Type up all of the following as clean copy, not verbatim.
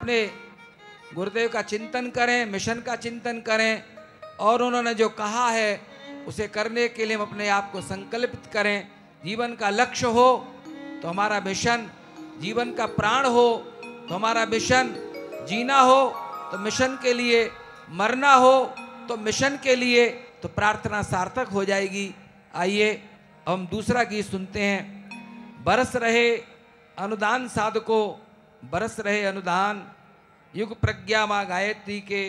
अपने गुरुदेव का चिंतन करें, मिशन का चिंतन करें और उन्होंने जो कहा है उसे करने के लिए हम अपने आप को संकल्पित करें। जीवन का लक्ष्य हो तो हमारा मिशन, जीवन का प्राण हो तो हमारा मिशन, जीना हो तो मिशन के लिए, मरना हो तो मिशन के लिए, तो प्रार्थना सार्थक हो जाएगी। आइए हम दूसरा गीत सुनते हैं। बरस रहे अनुदान साधकों, बरस रहे अनुदान, युग प्रज्ञा माँ गायत्री के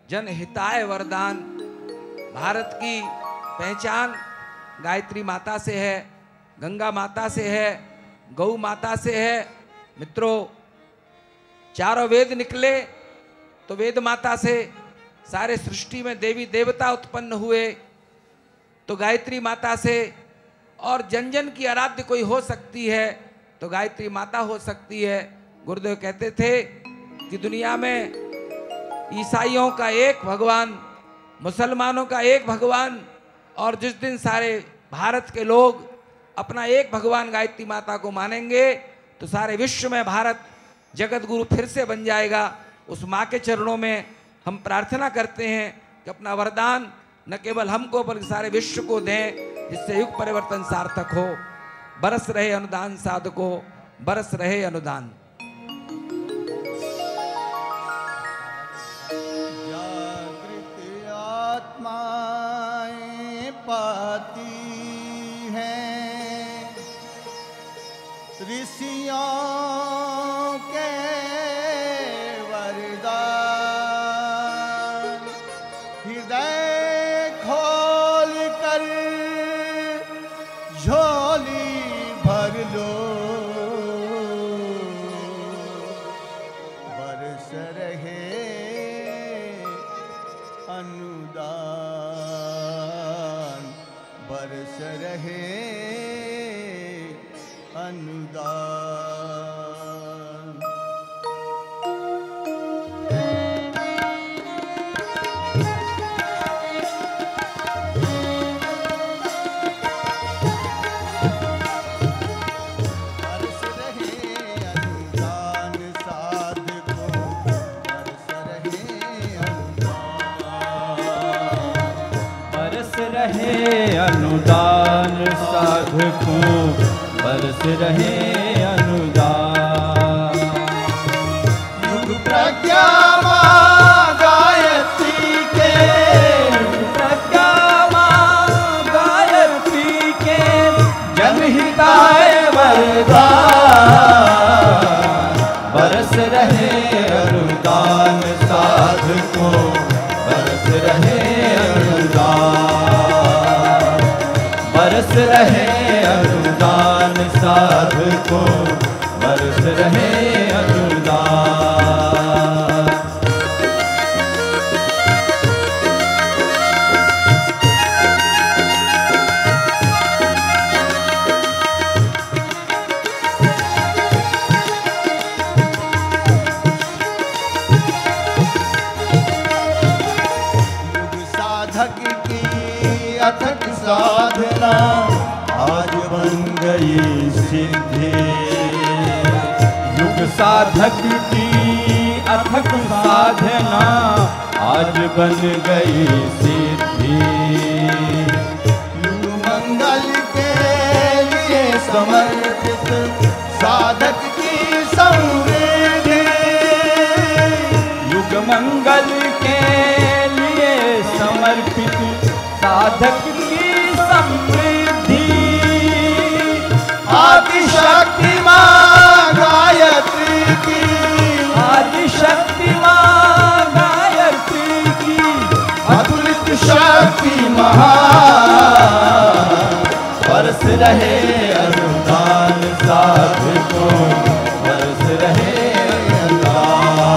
जन हिताय वरदान। भारत की पहचान गायत्री माता से है, गंगा माता से है, गौ माता से है। मित्रों, चारों वेद निकले तो वेद माता से सारे सृष्टि में देवी देवता उत्पन्न हुए तो गायत्री माता से, और जन जन की आराध्य कोई हो सकती है तो गायत्री माता हो सकती है। गुरुदेव कहते थे कि दुनिया में ईसाइयों का एक भगवान, मुसलमानों का एक भगवान, और जिस दिन सारे भारत के लोग अपना एक भगवान गायत्री माता को मानेंगे तो सारे विश्व में भारत जगत गुरु फिर से बन जाएगा। उस माँ के चरणों में हम प्रार्थना करते हैं कि अपना वरदान न केवल हमको बल्कि सारे विश्व को दें, जिससे युग परिवर्तन सार्थक हो। बरस रहे अनुदान साधकों, बरस रहे अनुदान। जागृत आत्माएं पाती हैं ऋषियों के वरदान, हृदय खोल कर झोली भर लो, बरस रहे अनुदान, बरस रहे अनुदान। बरस रहे अनुदान साधकों, बरस रहे अनुदान, बरस रहे अनुदान साधकों, बरस रहे अनुदान। युग प्रज्ञा माँ गायत्री के, युग प्रज्ञा माँ गायत्री के जनहिताय वरदान, बरस रहे अनुदान साधकों, बरस रहे अनुदान, बरस रहे अनुदान साधकों, बरस रहे अनुदान। युग साधक की अथक साधना आज बन गई सिद्धि, युग साधक की अथक साधना आज बन गई सिद्धि। युग मंगल के लिए समर्पित साधक की समृद्धि, युग मंगल के लिए समर्पित साधक की समृद्धि। आदिशक्ति माँ गायत्री की, आदिशक्ति माँ गायत्री की अतुलित शक्ति महान, बरस रहे अनुदान साधकों, बरस रहे अनुदान,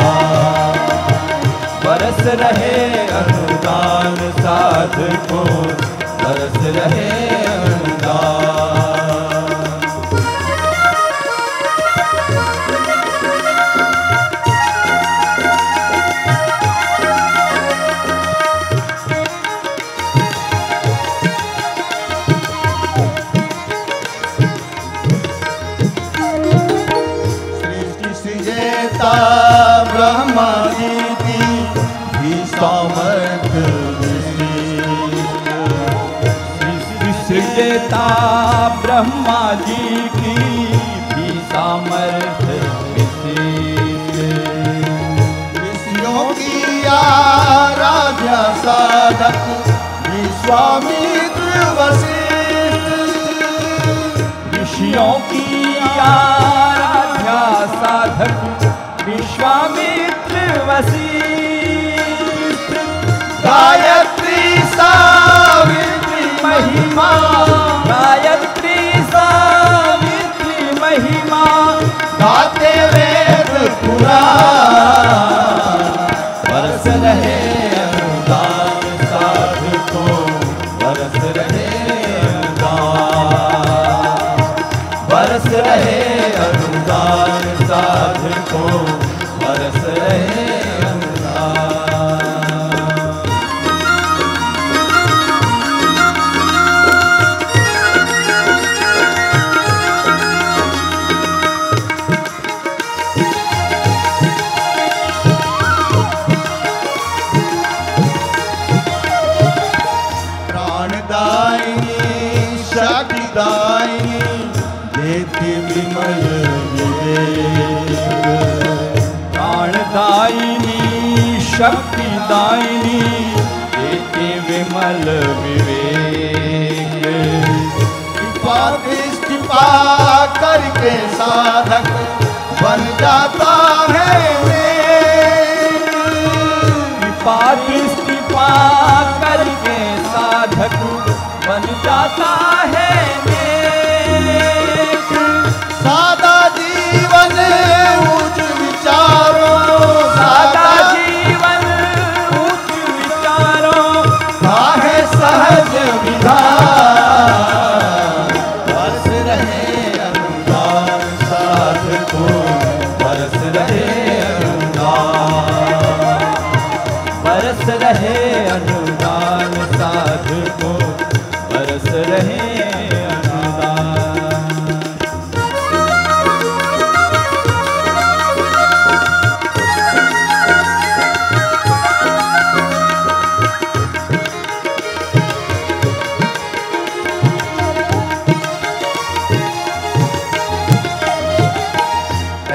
बरस रहे अनुदान साधकों, बरस रहे अनुदान। सृष्टि सृजेता सामर्थ्य सृजता ब्रह्मा जी की भी सामर्थ्य ऋषियों की आराध्या साधक विश्वामित्र वशिष्ठ, ऋषियों की आराध्या साधक विश्वामित्र वशिष्ठ, गायत्री सावित्री महिमा, गायत्री सावित्री महिमा, गाते वेद पुराण, बरस रहे अनुदान साधकों, बरस रहे अनुदान, बरस रहे अनुदान साधकों, बरस रहे अनुदान। प्राणदायिनी शक्तिदायिनी देती विमल विवेक, प्राणदायिनी शक्तिदायिनी देते विमल विवेक, कृपा दृष्टि पा करके साधक बन जाता है नेक, कृपा दृष्टि पा करके साधक बन जाता है नेक, सादा जीवन उच्च विचारों, सादा जीवन उच्च विचारों, काहे सहज विधान, बरस रहे अनुदान साधकों, बरस रहे अनुदान, बरस रहे अनुदान साधकों, बरस रहे अनुदान।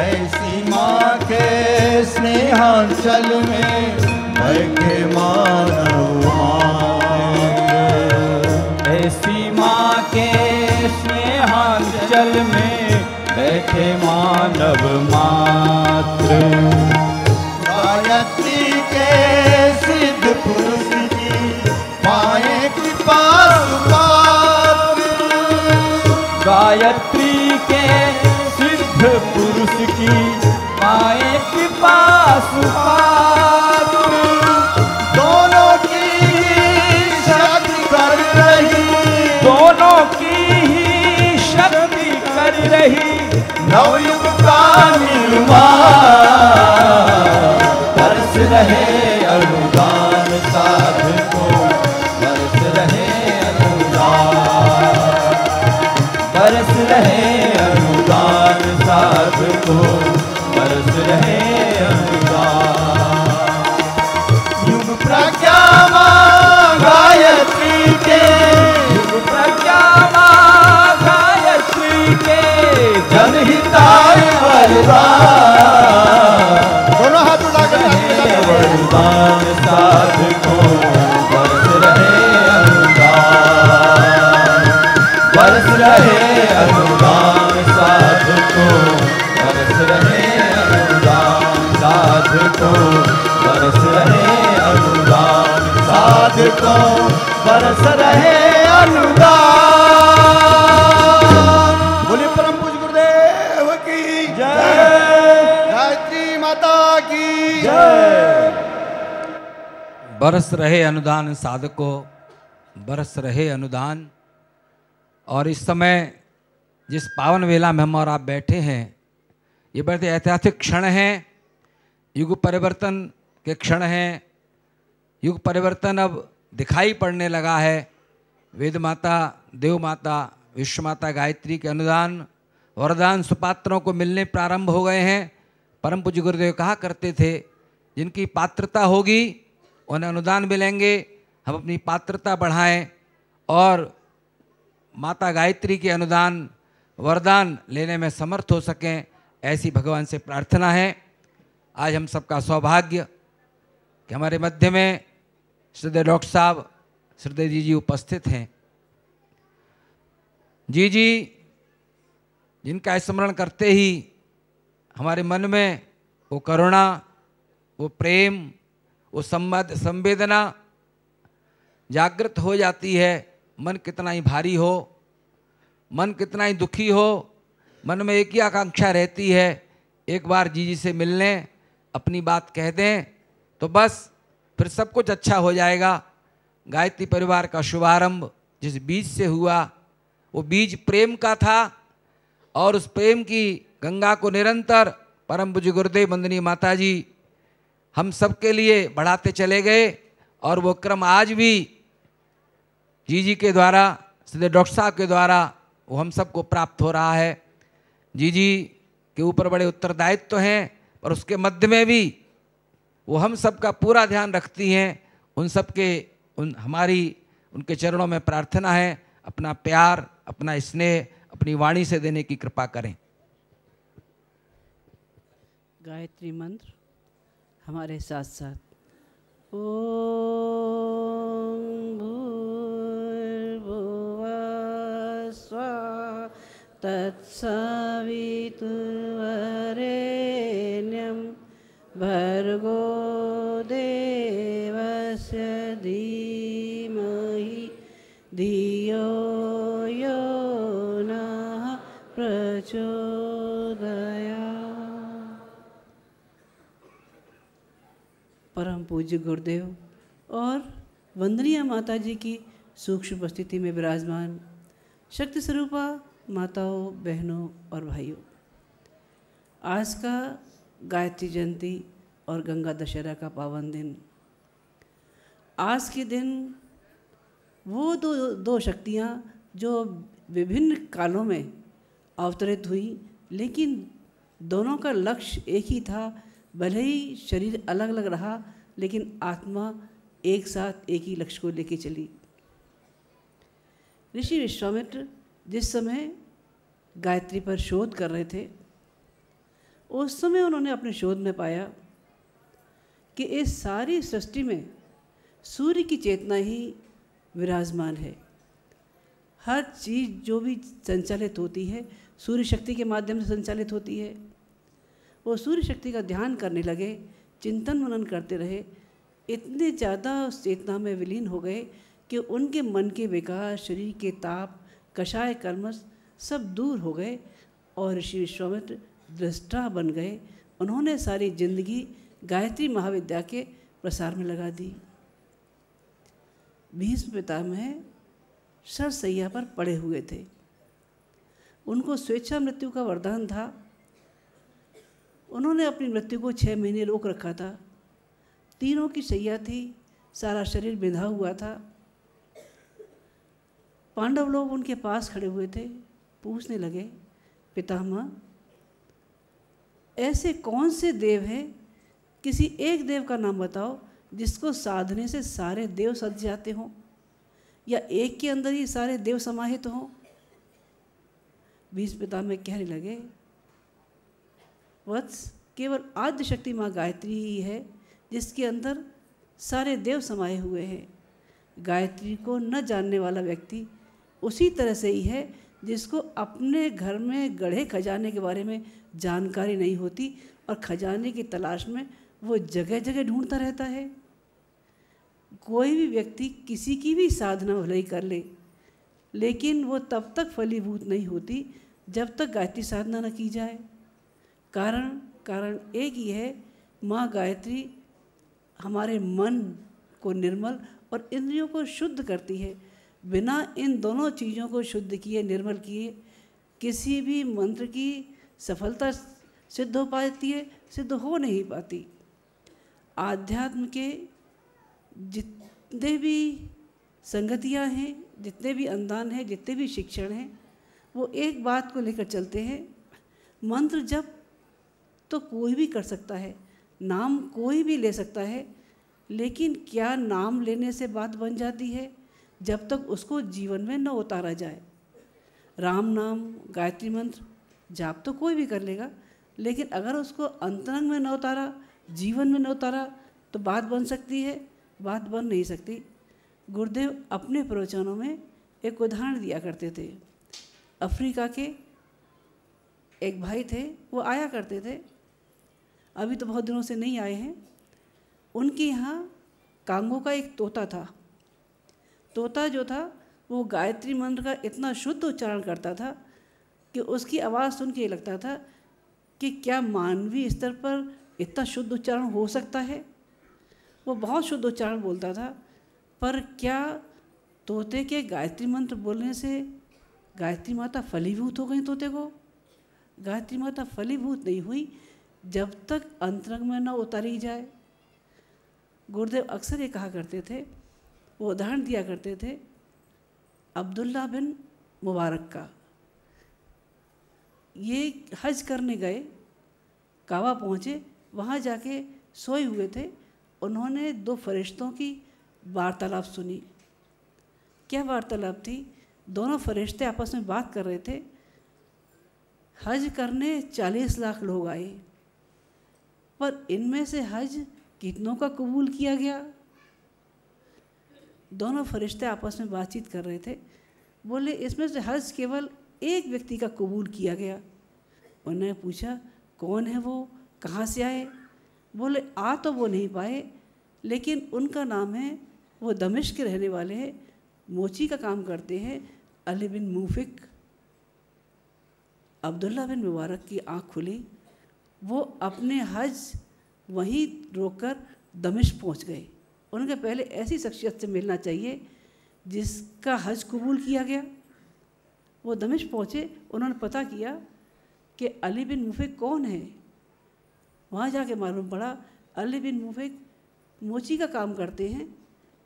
ऐसी माँ के स्नेहांचल में बैठे मानव मात्र, ऐसी माँ के स्नेहांचल में बैठे मानव मात्र, गायत्री के सिद्ध पुरुष की पाए कृपा सुपात्र, गायत्री के सिद्ध पुरुष की पाए कृपा सुपात्र, दोनों की शक्ति कर रही, दोनों की ही शक्ति कर रही, नवयुग का निर्माण, बरस रहे अनुदान साधकों, बरस रहे अनुदान, बरस रहे अनुदान साधकों, बरस रहे अनुदान। युग प्रज्ञा माँ गायत्री के, युग प्रज्ञा माँ गायत्री के, जनहिताय वरदान, दोनों हाथ उठा कर वरदान साधकों, बरस रहे अनुदान, बरस रहे अनुदान साधकों, बरस रहे अनुदान साधकों, बरस रहे अनुदान साधकों, बरस रहे अनुदान। बोले परम पूज्य गुरुदेव की जय। गायत्री माता की जय। बरस रहे अनुदान साधकों, बरस रहे अनुदान। और इस समय जिस पावन वेला में हम और आप बैठे हैं, ये बड़े ऐतिहासिक क्षण हैं, युग परिवर्तन के क्षण हैं। युग परिवर्तन अब दिखाई पड़ने लगा है। वेद माता, देव माता, विश्व माता गायत्री के अनुदान वरदान सुपात्रों को मिलने प्रारंभ हो गए हैं। परम पूज्य गुरुदेव कहा करते थे, जिनकी पात्रता होगी उन्हें अनुदान मिलेंगे। हम अपनी पात्रता बढ़ाएं और माता गायत्री के अनुदान वरदान लेने में समर्थ हो सकें, ऐसी भगवान से प्रार्थना है। आज हम सबका सौभाग्य कि हमारे मध्य में श्रद्धेय डॉक्टर साहब श्रद्धेय जी उपस्थित हैं। जी जिनका स्मरण करते ही हमारे मन में वो करुणा, वो प्रेम, वो संवेदना जागृत हो जाती है। मन कितना ही भारी हो, मन कितना ही दुखी हो, मन में एक ही आकांक्षा रहती है, एक बार जी से मिल लें, अपनी बात कह दें तो बस फिर सब कुछ अच्छा हो जाएगा। गायत्री परिवार का शुभारंभ जिस बीज से हुआ, वो बीज प्रेम का था और उस प्रेम की गंगा को निरंतर परम पूज्य गुरुदेव वंदनीय माता जी हम सबके लिए बढ़ाते चले गए और वो क्रम आज भी जी के द्वारा, सीधे डॉक्टर साहब के द्वारा वो हम सबको प्राप्त हो रहा है। जी के ऊपर बड़े उत्तरदायित्व हैं, पर उसके मध्य में भी वो हम सबका पूरा ध्यान रखती हैं। उन सबके उनके चरणों में प्रार्थना है, अपना प्यार, अपना स्नेह अपनी वाणी से देने की कृपा करें। गायत्री मंत्र हमारे साथ साथ। ओम भूर्भुवः स्वः तत्सवितुर्वरेण्यं भर्गो देवस्य धीमहि धियो यो नः प्रचोदयात्। परम पूज्य गुरुदेव और वंदनीय माता जी की सूक्ष्म उपस्थिति में विराजमान शक्ति स्वरूपा माताओं, बहनों और भाइयों, आज का गायत्री जयंती और गंगा दशहरा का पावन दिन। आज के दिन वो दो शक्तियाँ जो विभिन्न कालों में अवतरित हुई, लेकिन दोनों का लक्ष्य एक ही था। भले ही शरीर अलग अलग रहा, लेकिन आत्मा एक साथ एक ही लक्ष्य को लेके चली। ऋषि विश्वामित्र जिस समय गायत्री पर शोध कर रहे थे, उस समय उन्होंने अपने शोध में पाया कि इस सारी सृष्टि में सूर्य की चेतना ही विराजमान है। हर चीज़ जो भी संचालित होती है सूर्य शक्ति के माध्यम से संचालित होती है। वो सूर्य शक्ति का ध्यान करने लगे, चिंतन मनन करते रहे, इतने ज़्यादा उस चेतना में विलीन हो गए कि उनके मन के विकार, शरीर के ताप, कषाय कर्मश सब दूर हो गए और ऋषि विश्वामित्र दृष्टा बन गए। उन्होंने सारी जिंदगी गायत्री महाविद्या के प्रसार में लगा दी। भीष्म पितामह शरशैया पर पड़े हुए थे, उनको स्वेच्छा मृत्यु का वरदान था। उन्होंने अपनी मृत्यु को 6 महीने रोक रखा था। तीनों की शैया थी, सारा शरीर बिंधा हुआ था। पांडव लोग उनके पास खड़े हुए थे, पूछने लगे, पितामह ऐसे कौन से देव हैं, किसी एक देव का नाम बताओ जिसको साधने से सारे देव सज जाते हों, या एक के अंदर ही सारे देव समाहित हों। भीष्म पितामह कहने लगे, वत्स केवल आद्य शक्ति माँ गायत्री ही है जिसके अंदर सारे देव समाये हुए हैं। गायत्री को न जानने वाला व्यक्ति उसी तरह से ही है जिसको अपने घर में गढ़े खजाने के बारे में जानकारी नहीं होती और खजाने की तलाश में वो जगह जगह ढूंढता रहता है। कोई भी व्यक्ति किसी की भी साधना भले ही कर ले, लेकिन वो तब तक फलीभूत नहीं होती जब तक गायत्री साधना न की जाए। कारण एक ही है, माँ गायत्री हमारे मन को निर्मल और इंद्रियों को शुद्ध करती है। बिना इन दोनों चीज़ों को शुद्ध किए, निर्मल किए, किसी भी मंत्र की सफलता सिद्ध हो पाती है, सिद्ध हो नहीं पाती। आध्यात्म के जितने भी संगतियाँ हैं, जितने भी अनुदान हैं, जितने भी शिक्षण हैं, वो एक बात को लेकर चलते हैं, मंत्र जप तो कोई भी कर सकता है, नाम कोई भी ले सकता है, लेकिन क्या नाम लेने से बात बन जाती है जब तक उसको जीवन में न उतारा जाए। राम नाम, गायत्री मंत्र जाप तो कोई भी कर लेगा, लेकिन अगर उसको अंतरंग में न उतारा, जीवन में न उतारा, तो बात बन सकती है? बात बन नहीं सकती। गुरुदेव अपने प्रवचनों में एक उदाहरण दिया करते थे। अफ्रीका के एक भाई थे, वो आया करते थे, अभी तो बहुत दिनों से नहीं आए हैं। उनके यहाँ कांगो का एक तोता था। तोता जो था वो गायत्री मंत्र का इतना शुद्ध उच्चारण करता था कि उसकी आवाज़ सुन के लगता था कि क्या मानवीय स्तर पर इतना शुद्ध उच्चारण हो सकता है। वो बहुत शुद्ध उच्चारण बोलता था, पर क्या तोते के गायत्री मंत्र बोलने से गायत्री माता फलीभूत हो गई तोते को? गायत्री माता फलीभूत नहीं हुई जब तक अंतरंग में न उतारी जाए। गुरुदेव अक्सर ये कहा करते थे, वो उदाहरण दिया करते थे अब्दुल्ला बिन मुबारक का। ये हज करने गए, काबा पहुँचे, वहाँ जाके सोए हुए थे। उन्होंने दो फरिश्तों की वार्तालाप सुनी। क्या वार्तालाप थी? दोनों फरिश्ते आपस में बात कर रहे थे। हज करने 40 लाख लोग आए, पर इनमें से हज कितनों का कबूल किया गया? दोनों फरिश्ते आपस में बातचीत कर रहे थे। बोले इसमें से हज केवल एक व्यक्ति का कबूल किया गया। उन्होंने पूछा कौन है वो, कहाँ से आए? बोले आ तो वो नहीं पाए, लेकिन उनका नाम है, वो दमिश्क के रहने वाले हैं, मोची का काम करते हैं, अली बिन मुफिक। अब्दुल्ला बिन मुबारक की आँख खुली। वो अपने हज वहीं रोककर दमिश्क पहुंच गए। उनके पहले ऐसी शख्सियत से मिलना चाहिए जिसका हज कबूल किया गया। वो दमिश्क पहुँचे, उन्होंने पता किया कि अली बिन मुफिक कौन है। वहाँ जाके मालूम पड़ा अली बिन मुफिक मोची का काम करते हैं,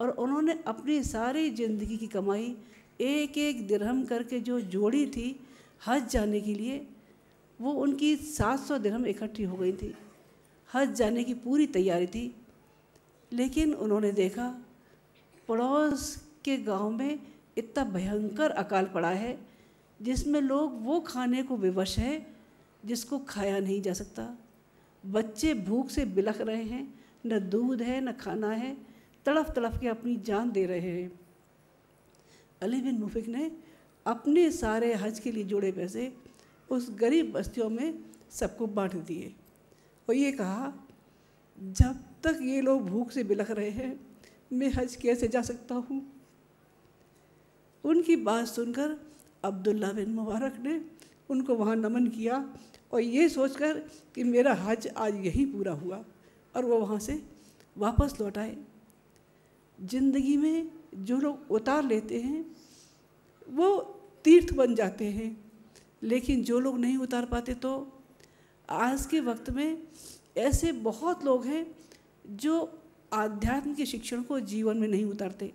और उन्होंने अपनी सारी ज़िंदगी की कमाई एक एक दिरहम करके जो जोड़ी थी हज जाने के लिए, वो उनकी 700 दिरहम इकट्ठी हो गई थी। हज जाने की पूरी तैयारी थी, लेकिन उन्होंने देखा पड़ोस के गांव में इतना भयंकर अकाल पड़ा है जिसमें लोग वो खाने को विवश है जिसको खाया नहीं जा सकता। बच्चे भूख से बिलख रहे हैं, न दूध है न खाना है, तड़फ तड़फ के अपनी जान दे रहे हैं। अली बिन मुफिक ने अपने सारे हज के लिए जोड़े पैसे उस गरीब बस्तियों में सबको बांट दिए और ये कहा जब तक ये लोग भूख से बिलख रहे हैं मैं हज कैसे जा सकता हूँ। उनकी बात सुनकर अब्दुल्ला बिन मुबारक ने उनको वहाँ नमन किया और ये सोचकर कि मेरा हज आज यही पूरा हुआ, और वो वहाँ से वापस लौट आए। ज़िंदगी में जो लोग उतार लेते हैं वो तीर्थ बन जाते हैं, लेकिन जो लोग नहीं उतार पाते, तो आज के वक्त में ऐसे बहुत लोग हैं जो आध्यात्म के शिक्षण को जीवन में नहीं उतारते।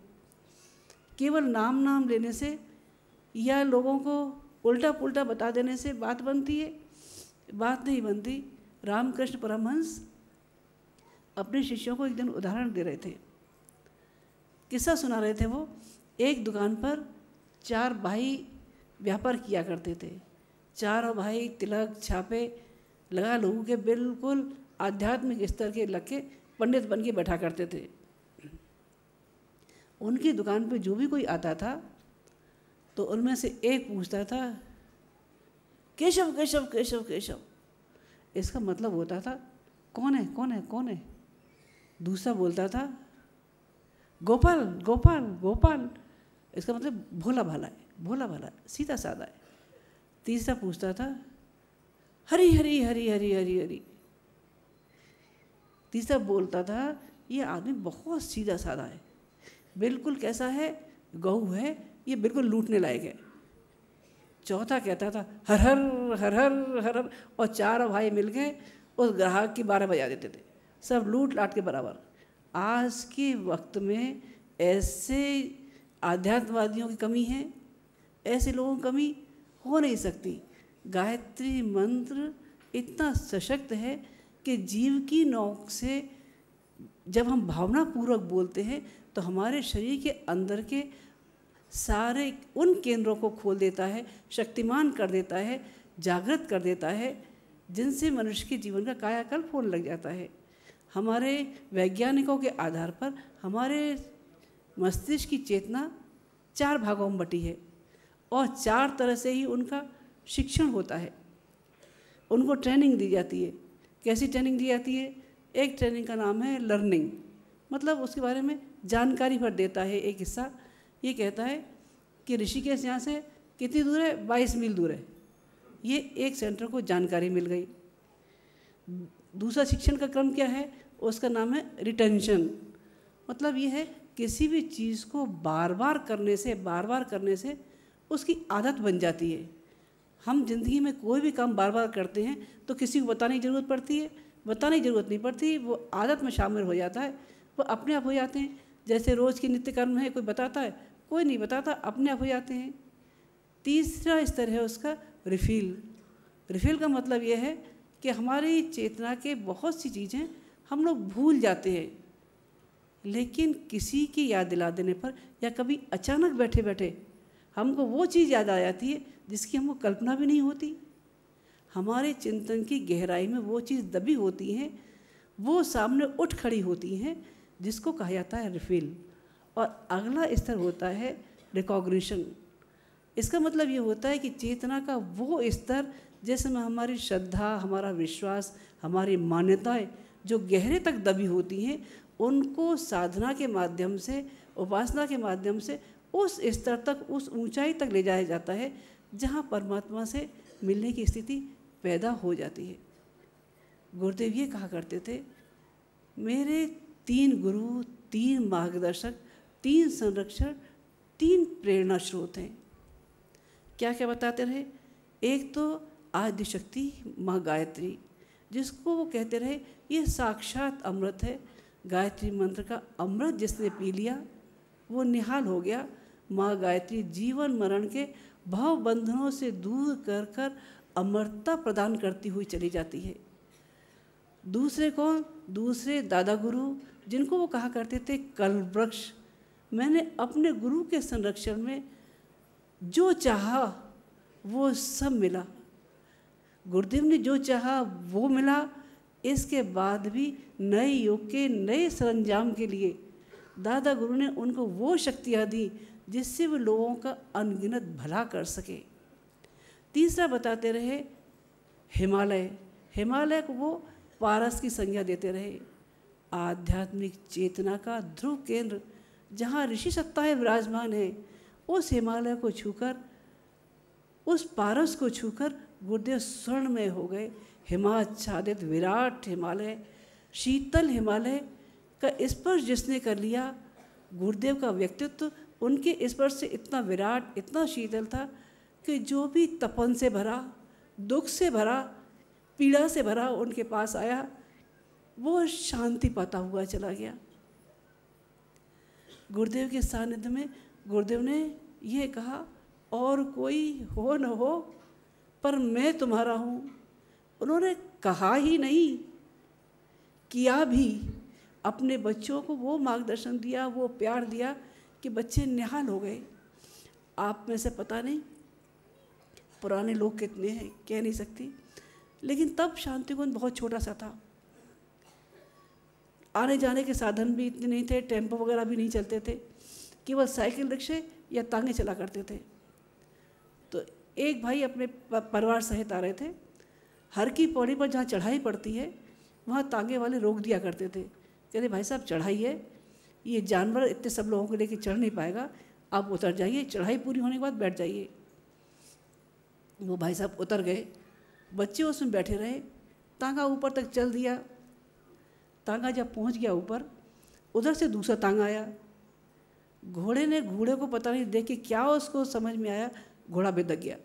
केवल नाम लेने से या लोगों को उल्टा पुल्टा बता देने से बात बनती है? बात नहीं बनती। रामकृष्ण परमहंस अपने शिष्यों को एक दिन उदाहरण दे रहे थे, किस्सा सुना रहे थे। वो एक दुकान पर 4 भाई व्यापार किया करते थे। चारों भाई तिलक छापे लगा लोगों के बिल्कुल आध्यात्मिक स्तर के लग के पंडित बन के बैठा करते थे। उनकी दुकान पे जो भी कोई आता था तो उनमें से एक पूछता था केशव केशव केशव केशव। इसका मतलब होता था कौन है कौन है कौन है। दूसरा बोलता था गोपाल गोपाल गोपाल। इसका मतलब भोला भाला है, भोला भाला, सीधा साधा है। तीसरा पूछता था हरी हरी हरी हरी हरी हरी। तीसरा बोलता था ये आदमी बहुत सीधा साधा है, बिल्कुल कैसा है, गऊ है, ये बिल्कुल लूटने लायक है। चौथा कहता था हर हर हर हर हर हर। और 4 भाई मिल के उस ग्राहक की 12 बजा देते थे, सब लूट लाट के बराबर। आज के वक्त में ऐसे आध्यात्मवादियों की कमी है, ऐसे लोगों की कमी हो नहीं सकती। गायत्री मंत्र इतना सशक्त है कि जीव की नोक से जब हम भावनापूर्वक बोलते हैं तो हमारे शरीर के अंदर के सारे उन केंद्रों को खोल देता है, शक्तिमान कर देता है, जागृत कर देता है, जिनसे मनुष्य के जीवन का कायाकल्प होने लग जाता है। हमारे वैज्ञानिकों के आधार पर हमारे मस्तिष्क की चेतना 4 भागों में बटी है और 4 तरह से ही उनका शिक्षण होता है, उनको ट्रेनिंग दी जाती है। कैसी ट्रेनिंग दी जाती है? एक ट्रेनिंग का नाम है लर्निंग, मतलब उसके बारे में जानकारी भर देता है। एक हिस्सा ये कहता है कि ऋषिकेश यहाँ से कितनी दूर है? 22 मील दूर है। ये एक सेंटर को जानकारी मिल गई। दूसरा शिक्षण का क्रम क्या है? उसका नाम है रिटेंशन, मतलब ये है किसी भी चीज़ को बार बार करने से उसकी आदत बन जाती है। हम जिंदगी में कोई भी काम बार बार करते हैं तो किसी को बताने की ज़रूरत पड़ती है? बताने की ज़रूरत नहीं पड़ती, वो आदत में शामिल हो जाता है, वो अपने आप हो जाते हैं। जैसे रोज़ की नित्य कर्म है, कोई बताता है? कोई नहीं बताता, अपने आप हो जाते हैं। तीसरा स्तर है उसका रिफिल। रिफिल का मतलब ये है कि हमारी चेतना के बहुत सी चीज़ें हम लोग भूल जाते हैं, लेकिन किसी की याद दिला देने पर या कभी अचानक बैठे बैठे हमको वो चीज़ याद आ जाती है जिसकी हमको कल्पना भी नहीं होती। हमारे चिंतन की गहराई में वो चीज़ दबी होती हैं, वो सामने उठ खड़ी होती हैं, जिसको कहा जाता है रिफिल। और अगला स्तर होता है रिकॉग्निशन। इसका मतलब ये होता है कि चेतना का वो स्तर जिसमें हमारी श्रद्धा, हमारा विश्वास, हमारी मान्यताएं जो गहरे तक दबी होती हैं, उनको साधना के माध्यम से, उपासना के माध्यम से उस स्तर तक, उस ऊंचाई तक ले जाया जाता है जहाँ परमात्मा से मिलने की स्थिति पैदा हो जाती है। गुरुदेव ये कहा करते थे, मेरे 3 गुरु, 3 मार्गदर्शक, 3 संरक्षण, 3 प्रेरणा स्रोत हैं। क्या क्या बताते रहे? एक तो आद्य शक्ति माँ गायत्री, जिसको वो कहते रहे ये साक्षात अमृत है। गायत्री मंत्र का अमृत जिसने पी लिया वो निहाल हो गया। माँ गायत्री जीवन मरण के भाव बंधनों से दूर कर कर अमरता प्रदान करती हुई चली जाती है। दूसरे कौन? दूसरे दादा गुरु, जिनको वो कहा करते थे कल्पवृक्ष। मैंने अपने गुरु के संरक्षण में जो चाहा वो सब मिला। गुरुदेव ने जो चाहा वो मिला। इसके बाद भी नए युग के नए सरंजाम के लिए दादा गुरु ने उनको वो शक्तियाँ दी जिससे वो लोगों का अनगिनत भला कर सके। तीसरा बताते रहे हिमालय। हिमालय को वो पारस की संज्ञा देते रहे, आध्यात्मिक चेतना का ध्रुव केंद्र जहाँ ऋषि सत्ताएं विराजमान है। उस हिमालय को छूकर, उस पारस को छूकर गुरुदेव स्वर्णमय हो गए। हिमाच्छादित विराट हिमालय, शीतल हिमालय का स्पर्श जिसने कर लिया, गुरुदेव का व्यक्तित्व उनके स्पर्श से इतना विराट, इतना शीतल था कि जो भी तपन से भरा, दुख से भरा, पीड़ा से भरा उनके पास आया, वो शांति पाता हुआ चला गया। गुरुदेव के सानिध्य में गुरुदेव ने ये कहा, और कोई हो न हो पर मैं तुम्हारा हूँ। उन्होंने कहा ही नहीं, किया भी। अपने बच्चों को वो मार्गदर्शन दिया, वो प्यार दिया कि बच्चे निहाल हो गए। आप में से पता नहीं पुराने लोग कितने हैं, कह नहीं सकती, लेकिन तब शांतिकुंज बहुत छोटा सा था। आने जाने के साधन भी इतने नहीं थे, टेम्पो वगैरह भी नहीं चलते थे, केवल साइकिल रिक्शे या तांगे चला करते थे। तो एक भाई अपने परिवार सहित आ रहे थे। हर की पौड़ी पर जहाँ चढ़ाई पड़ती है वहाँ तांगे वाले रोक दिया करते थे, कहते भाई साहब चढ़ाई है, ये जानवर इतने सब लोगों को लेके चढ़ नहीं पाएगा, आप उतर जाइए, चढ़ाई पूरी होने के बाद बैठ जाइए। वो भाई साहब उतर गए, बच्चे उसमें बैठे रहे, तांगा ऊपर तक चल दिया। तांगा जब पहुंच गया ऊपर, उधर से दूसरा तांगा आया। घोड़े ने घोड़े को पता नहीं देख के क्या उसको समझ में आया, घोड़ा बेदक गया।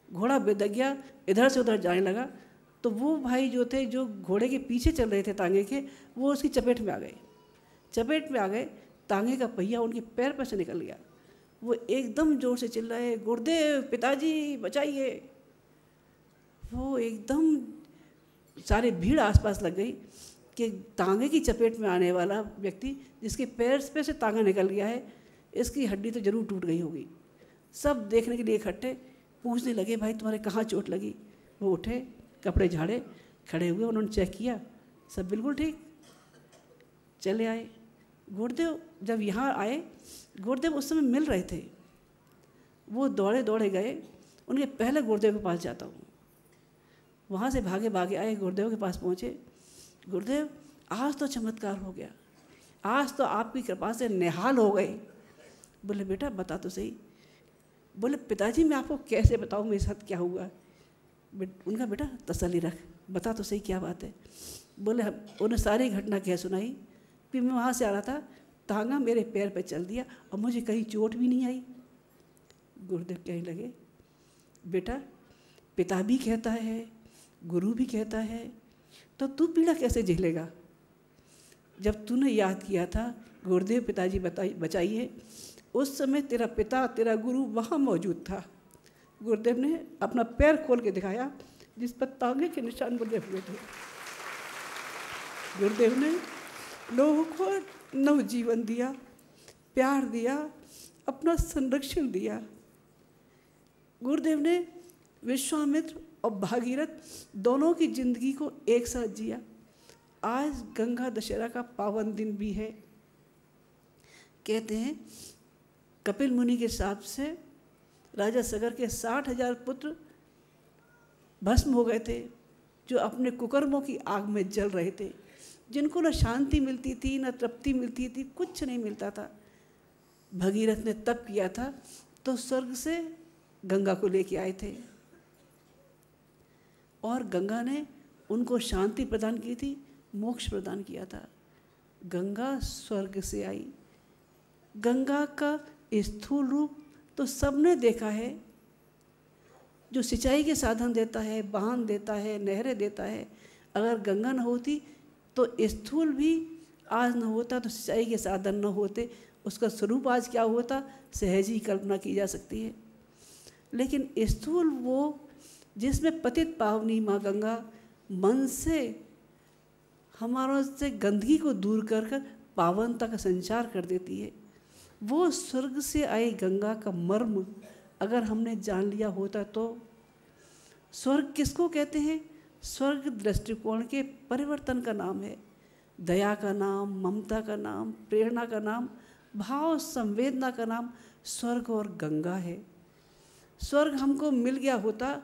घोड़ा बेदक गया, इधर से उधर जाने लगा। तो वो भाई जो थे, जो घोड़े के पीछे चल रहे थे तांगे के, वो उसकी चपेट में आ गए। चपेट में आ गए, तांगे का पहिया उनके पैर पर से निकल गया। वो एकदम जोर से चिल्लाए, गुरुदेव, पिताजी बचाइए। वो एकदम सारे भीड़ आसपास लग गई। कि तांगे की चपेट में आने वाला व्यक्ति जिसके पैर पे से तांगा निकल गया है, इसकी हड्डी तो जरूर टूट गई होगी। सब देखने के लिए इकट्ठे पूछने लगे, भाई तुम्हारे कहाँ चोट लगी? वो उठे, कपड़े झाड़े, खड़े हुए, उन्होंने चेक किया, सब बिल्कुल ठीक। चले आए। गुरुदेव जब यहाँ आए, गुरुदेव उस समय मिल रहे थे, वो दौड़े दौड़े गए, उनके पहले गुरुदेव के पास जाता हूँ। वहाँ से भागे भागे आए, गुरुदेव के पास पहुँचे। गुरुदेव आज तो चमत्कार हो गया, आज तो आपकी कृपा से निहाल हो गए। बोले बेटा बता तो सही। बोले पिताजी मैं आपको कैसे बताऊँ मेरे साथ क्या हुआ? उनका बेटा तसल्ली रख, बता तो सही क्या बात है। बोले उन्हें सारी घटना कह सुनाई। फिर मैं वहाँ से आ रहा था, तांगा मेरे पैर पे चल दिया और मुझे कहीं चोट भी नहीं आई। गुरुदेव कहने लगे, बेटा पिता भी कहता है, गुरु भी कहता है, तो तू पीड़ा कैसे झेलेगा? जब तूने याद किया था गुरुदेव पिताजी बचाइए, उस समय तेरा पिता तेरा गुरु वहाँ मौजूद था। गुरुदेव ने अपना पैर खोल के दिखाया जिस पर तांगे के निशान बने हुए थे। गुरुदेव ने लोगों को नवजीवन दिया, प्यार दिया, अपना संरक्षण दिया। गुरुदेव ने विश्वामित्र और भागीरथ दोनों की जिंदगी को एक साथ जिया। आज गंगा दशहरा का पावन दिन भी है। कहते हैं कपिल मुनि के शाप से राजा सगर के 60,000 पुत्र भस्म हो गए थे, जो अपने कुकर्मों की आग में जल रहे थे, जिनको न शांति मिलती थी न तृप्ति मिलती थी, कुछ नहीं मिलता था। भगीरथ ने तप किया था तो स्वर्ग से गंगा को लेके आए थे और गंगा ने उनको शांति प्रदान की थी, मोक्ष प्रदान किया था। गंगा स्वर्ग से आई। गंगा का स्थूल रूप तो सबने देखा है, जो सिंचाई के साधन देता है, बांध देता है, नहरें देता है। अगर गंगा न होती तो स्थूल भी आज न होता, तो सिंचाई के साधन न होते, उसका स्वरूप आज क्या होता सहज ही कल्पना की जा सकती है। लेकिन स्थूल वो जिसमें पतित पावनी माँ गंगा मन से हमारों से गंदगी को दूर कर कर पावनता का संचार कर देती है। वो स्वर्ग से आई गंगा का मर्म अगर हमने जान लिया होता तो। स्वर्ग किसको कहते हैं? स्वर्ग दृष्टिकोण के परिवर्तन का नाम है, दया का नाम, ममता का नाम, प्रेरणा का नाम, भाव संवेदना का नाम स्वर्ग और गंगा है। स्वर्ग हमको मिल गया होता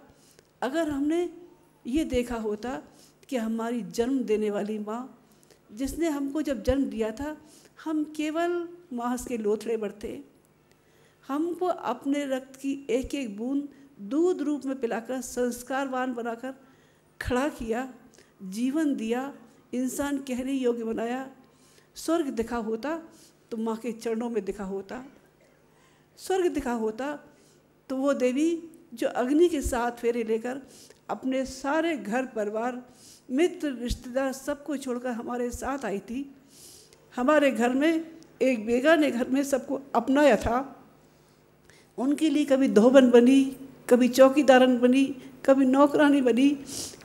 अगर हमने ये देखा होता कि हमारी जन्म देने वाली माँ, जिसने हमको जब जन्म दिया था, हम केवल मांस के लोथड़े बढ़ते, हमको अपने रक्त की एक एक बूंद दूध रूप में पिलाकर संस्कारवान बनाकर खड़ा किया, जीवन दिया, इंसान कहने योग्य बनाया। स्वर्ग दिखा होता तो माँ के चरणों में दिखा होता। स्वर्ग दिखा होता तो वो देवी जो अग्नि के 7 फेरे लेकर अपने सारे घर परिवार मित्र रिश्तेदार सबको छोड़कर हमारे साथ आई थी। हमारे घर में एक बेगाने घर में सबको अपनाया था। उनके लिए कभी धोबन बनी, कभी चौकीदारन बनी, कभी नौकरानी बनी,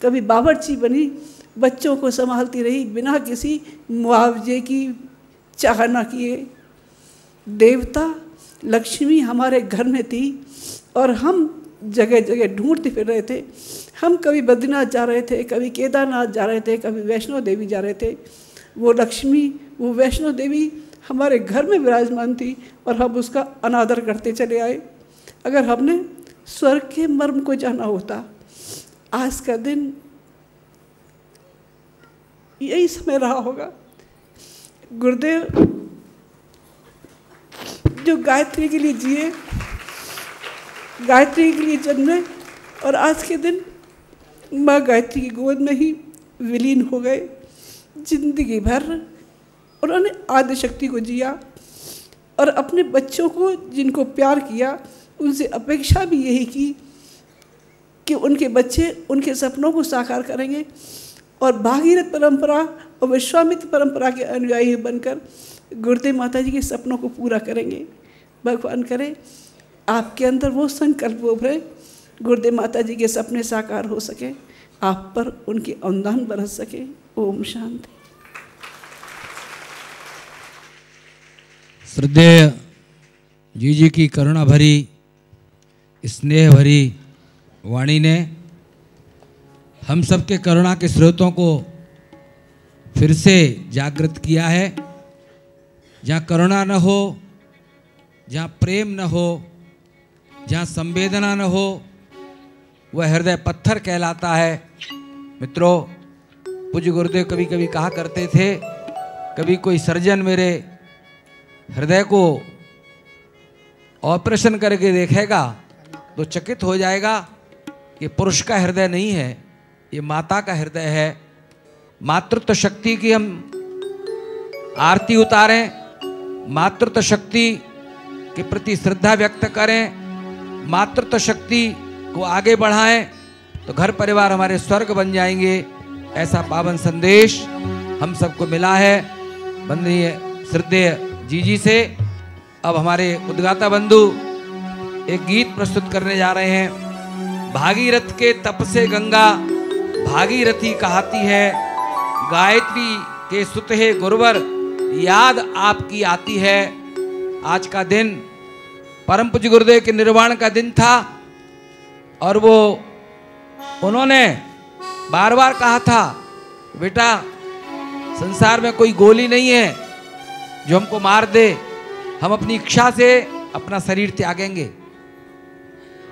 कभी बावर्ची बनी, बच्चों को संभालती रही बिना किसी मुआवजे की चाह न किए। देवता लक्ष्मी हमारे घर में थी और हम जगह जगह ढूंढते फिर रहे थे। हम कभी बद्रीनाथ जा रहे थे, कभी केदारनाथ जा रहे थे, कभी वैष्णो देवी जा रहे थे। वो लक्ष्मी, वो वैष्णो देवी हमारे घर में विराजमान थी और हम उसका अनादर करते चले आए। अगर हमने स्वर्ग के मर्म को जाना होता, आज का दिन यही समय रहा होगा। गुरुदेव जो गायत्री के लिए जिए, गायत्री के लिए जन्मे और आज के दिन माँ गायत्री की गोद में ही विलीन हो गए। जिंदगी भर उन्होंने आदिशक्ति को जिया और अपने बच्चों को जिनको प्यार किया उनसे अपेक्षा भी यही की कि उनके बच्चे उनके सपनों को साकार करेंगे और भागीरथ परंपरा और विश्वामित्र परंपरा के अनुयायी बनकर गुरुदेव माता जी के सपनों को पूरा करेंगे। भगवान करे आपके अंदर वो संकल्प उभरे, गुरुदेव माता जी के सपने साकार हो सके, आप पर उनके अनुदान बरस सके। ओम शांति। श्रद्धेय जी की करुणा भरी स्नेह भरी वाणी ने हम सबके करुणा के स्रोतों को फिर से जागृत किया है। जहाँ करुणा न हो, जहाँ प्रेम न हो, जहाँ संवेदना न हो, वह हृदय पत्थर कहलाता है। मित्रों, पूज्य गुरुदेव कभी कभी कहा करते थे, कभी कोई सर्जन मेरे हृदय को ऑपरेशन करके देखेगा तो चकित हो जाएगा कि पुरुष का हृदय नहीं है, ये माता का हृदय है। मातृत्व शक्ति की हम आरती उतारें, मातृत्व शक्ति के प्रति श्रद्धा व्यक्त करें, मातृत्व शक्ति को आगे बढ़ाएं तो घर परिवार हमारे स्वर्ग बन जाएंगे। ऐसा पावन संदेश हम सबको मिला है वंदनीय श्रद्धेय जी से। अब हमारे उद्गाता बंधु एक गीत प्रस्तुत करने जा रहे हैं। भागीरथ के तप से गंगा भागीरथी कहाती है, गायत्री के सुत है गुरुवर याद आपकी आती है। आज का दिन परम पूज्य गुरुदेव के निर्वाण का दिन था और वो उन्होंने बार बार कहा था, बेटा संसार में कोई गोली नहीं है जो हमको मार दे, हम अपनी इच्छा से अपना शरीर त्यागेंगे।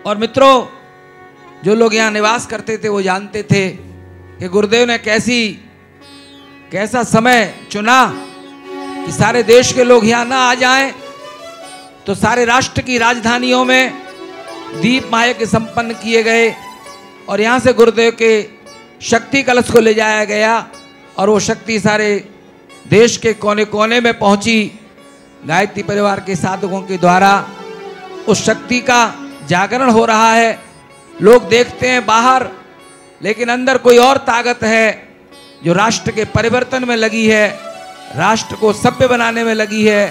और मित्रों, जो लोग यहाँ निवास करते थे वो जानते थे कि गुरुदेव ने कैसा समय चुना कि सारे देश के लोग यहाँ ना आ जाएं, तो सारे राष्ट्र की राजधानियों में दीप मायक संपन्न किए गए और यहाँ से गुरुदेव के शक्ति कलश को ले जाया गया और वो शक्ति सारे देश के कोने कोने में पहुंची। गायत्री परिवार के साधकों के द्वारा उस शक्ति का जागरण हो रहा है। लोग देखते हैं बाहर, लेकिन अंदर कोई और ताकत है जो राष्ट्र के परिवर्तन में लगी है, राष्ट्र को सभ्य बनाने में लगी है,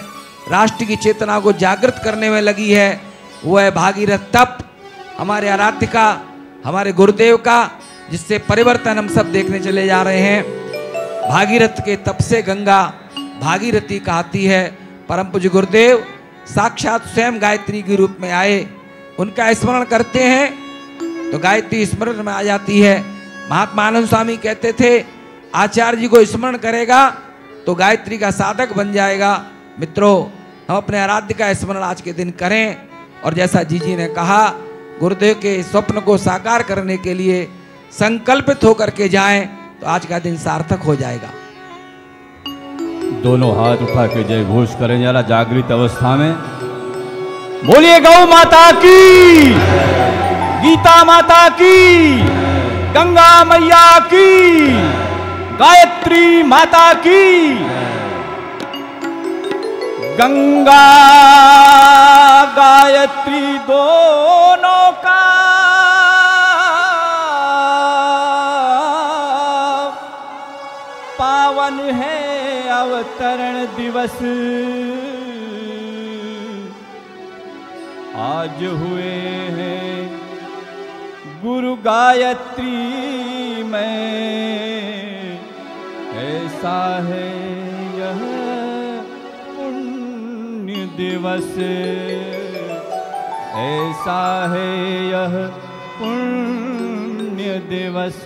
राष्ट्र की चेतना को जागृत करने में लगी है। वो है भागीरथ तप, हमारे आराध्य का, हमारे गुरुदेव का, जिससे परिवर्तन हम सब देखने चले जा रहे हैं। भागीरथ के तप से गंगा भागीरथी कहती है। परम पूज्य गुरुदेव साक्षात स्वयं गायत्री के रूप में आए, उनका स्मरण करते हैं तो गायत्री स्मरण में आ जाती है। महात्मा आनंद स्वामी कहते थे, आचार्य जी को स्मरण करेगा तो गायत्री का साधक बन जाएगा। मित्रों, हम अपने आराध्य का स्मरण आज के दिन करें और जैसा जी ने कहा, गुरुदेव के स्वप्न को साकार करने के लिए संकल्पित होकर के जाएं तो आज का दिन सार्थक हो जाएगा। दोनों हाथ उठा के जय घोष करें जरा जागृत अवस्था में। बोलिए गौ माता की, गीता माता की, गंगा मैया की, गायत्री माता की। गंगा गायत्री दोनों का पावन है अवतरण दिवस। आज हुए हैं गुरु गायत्री में, ऐसा है यह पुण्य दिवस, ऐसा है यह पुण्य दिवस।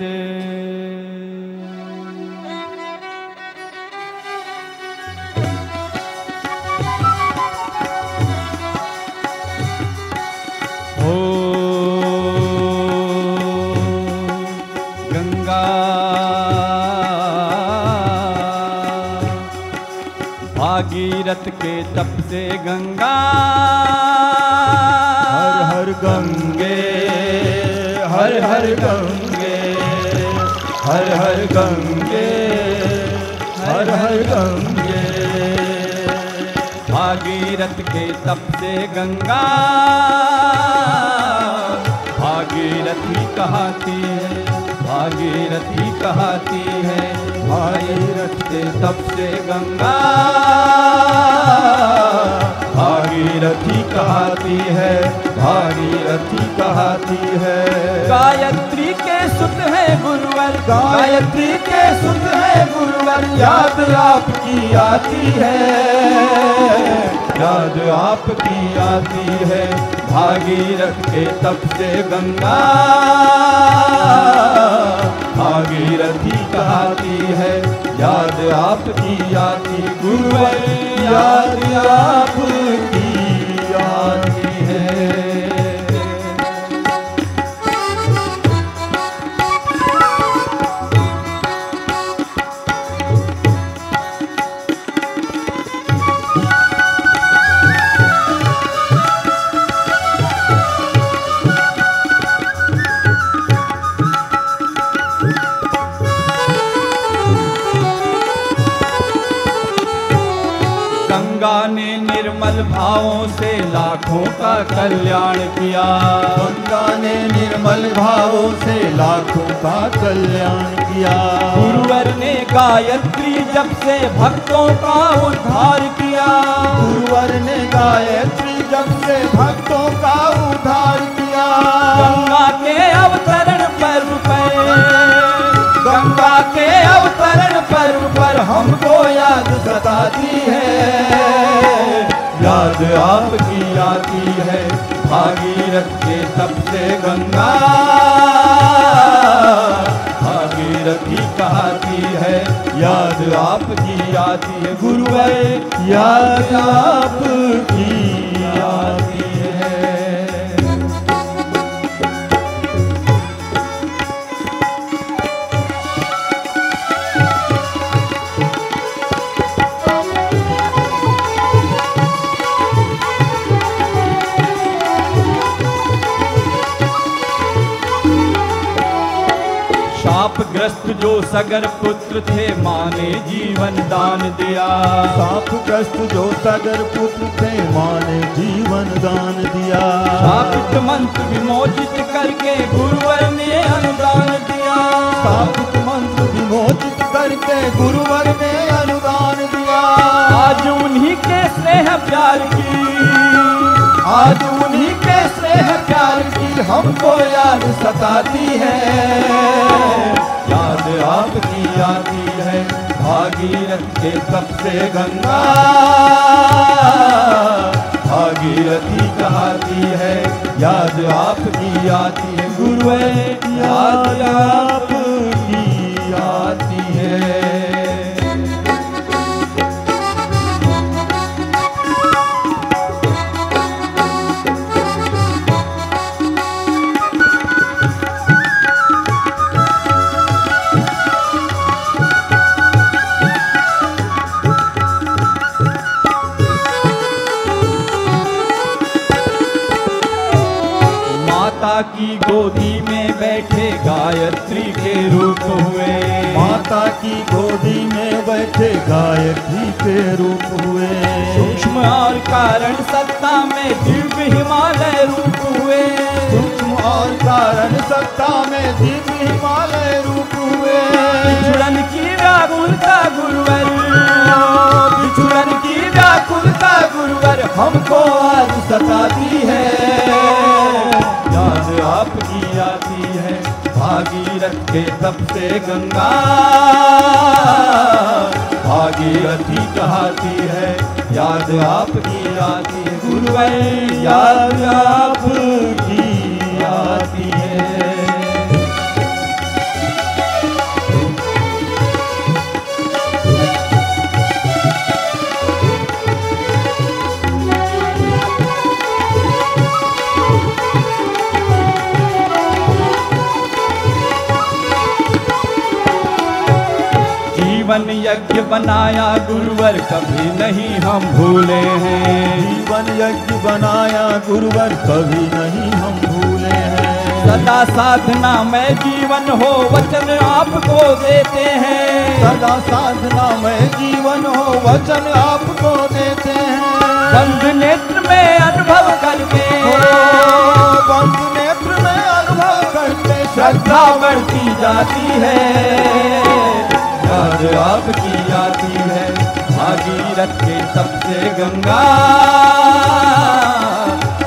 भागीरथ के तप से गंगा, हर हर गंगे, हर हर गंगे, हर हर गंगे, हर हर गंगे। भागीरथ के तप से गंगा भागीरथी कहती है, भागीरथी कहती है। भागीरथ के तप से गंगा भागीरथी कहती है, भागीरथी कहती है। गायत्री के सुत है गुरुवर, गायत्री के सुत है गुरुवर, याद आपकी आती है, याद आपकी आती है। भागीरथ के तप से गंगा भागीरथी कहती है, याद आपकी आती गुरुवर, याद आपकी आती है। गंगा ने निर्मल भावों से लाखों का कल्याण किया, गंगा ने निर्मल भावों से लाखों का कल्याण किया। गुरुवर ने गायत्री जप से भक्तों का उद्धार किया, गुरुवर ने गायत्री जप से भक्तों का उद्धार किया। गंगा के अवतरण पर्व पर, गंगा के अवतरण पर्व पर हमको याद सताती है, याद आपकी आती है। भागीरथ के तप से गंगा भागीरथी कहती है, याद आपकी आती है गुरुवर, याद आपकी आती है। शापग्रस्त जो सगर पुत्र थे माँ ने जीवन दान दिया, शापग्रस्त जो सगर पुत्र थे माँ ने जीवन दान दिया। शापित मंत्र विमोचित करके गुरुवर ने अनुदान दिया, शापित मंत्र विमोचित करके गुरुवर ने अनुदान दिया। आज उन्हीं के स्नेह प्यार की, आज उन्हीं के स्नेह प्यार की हमको याद सताती है, याद आपकी आती है। भागीरथ के तप से गंगा भागीरथी कहती है, याद आपकी आती है गुरुवर, याद आपकी आती है। माता की गोदी में बैठे गायत्री के रूप हुए, माता की गोदी में बैठे गायत्री के रूप हुए। सूक्ष्म और कारण सत्ता में दिव्य हिमालय रूप हुए, सूक्ष्म और कारण सत्ता में दिव्य हिमालय रूप हुए। बिछुड़न की व्याकुलता गुरुवर, बिछुड़न की व्याकुलता गुरुवर हमको आज सताती है, याद आपकी आती है। भागीरथ के तप से गंगा भागीरथी कहती है, याद आपकी आती है गुरुवर, याद आपकी आती है। जीवन यज्ञ बनाया गुरुवर कभी नहीं हम भूले हैं, जीवन यज्ञ बनाया गुरुवर कभी नहीं हम भूले हैं। सदा साधना में जीवन हो वचन आपको देते हैं, सदा साधना में जीवन हो वचन आपको देते हैं। बंद नेत्र में अनुभव करके, बंद नेत्र में अनुभव करके श्रद्धा बढ़ती जाती है, याद आपकी आती है। भागीरथ के तप से गंगा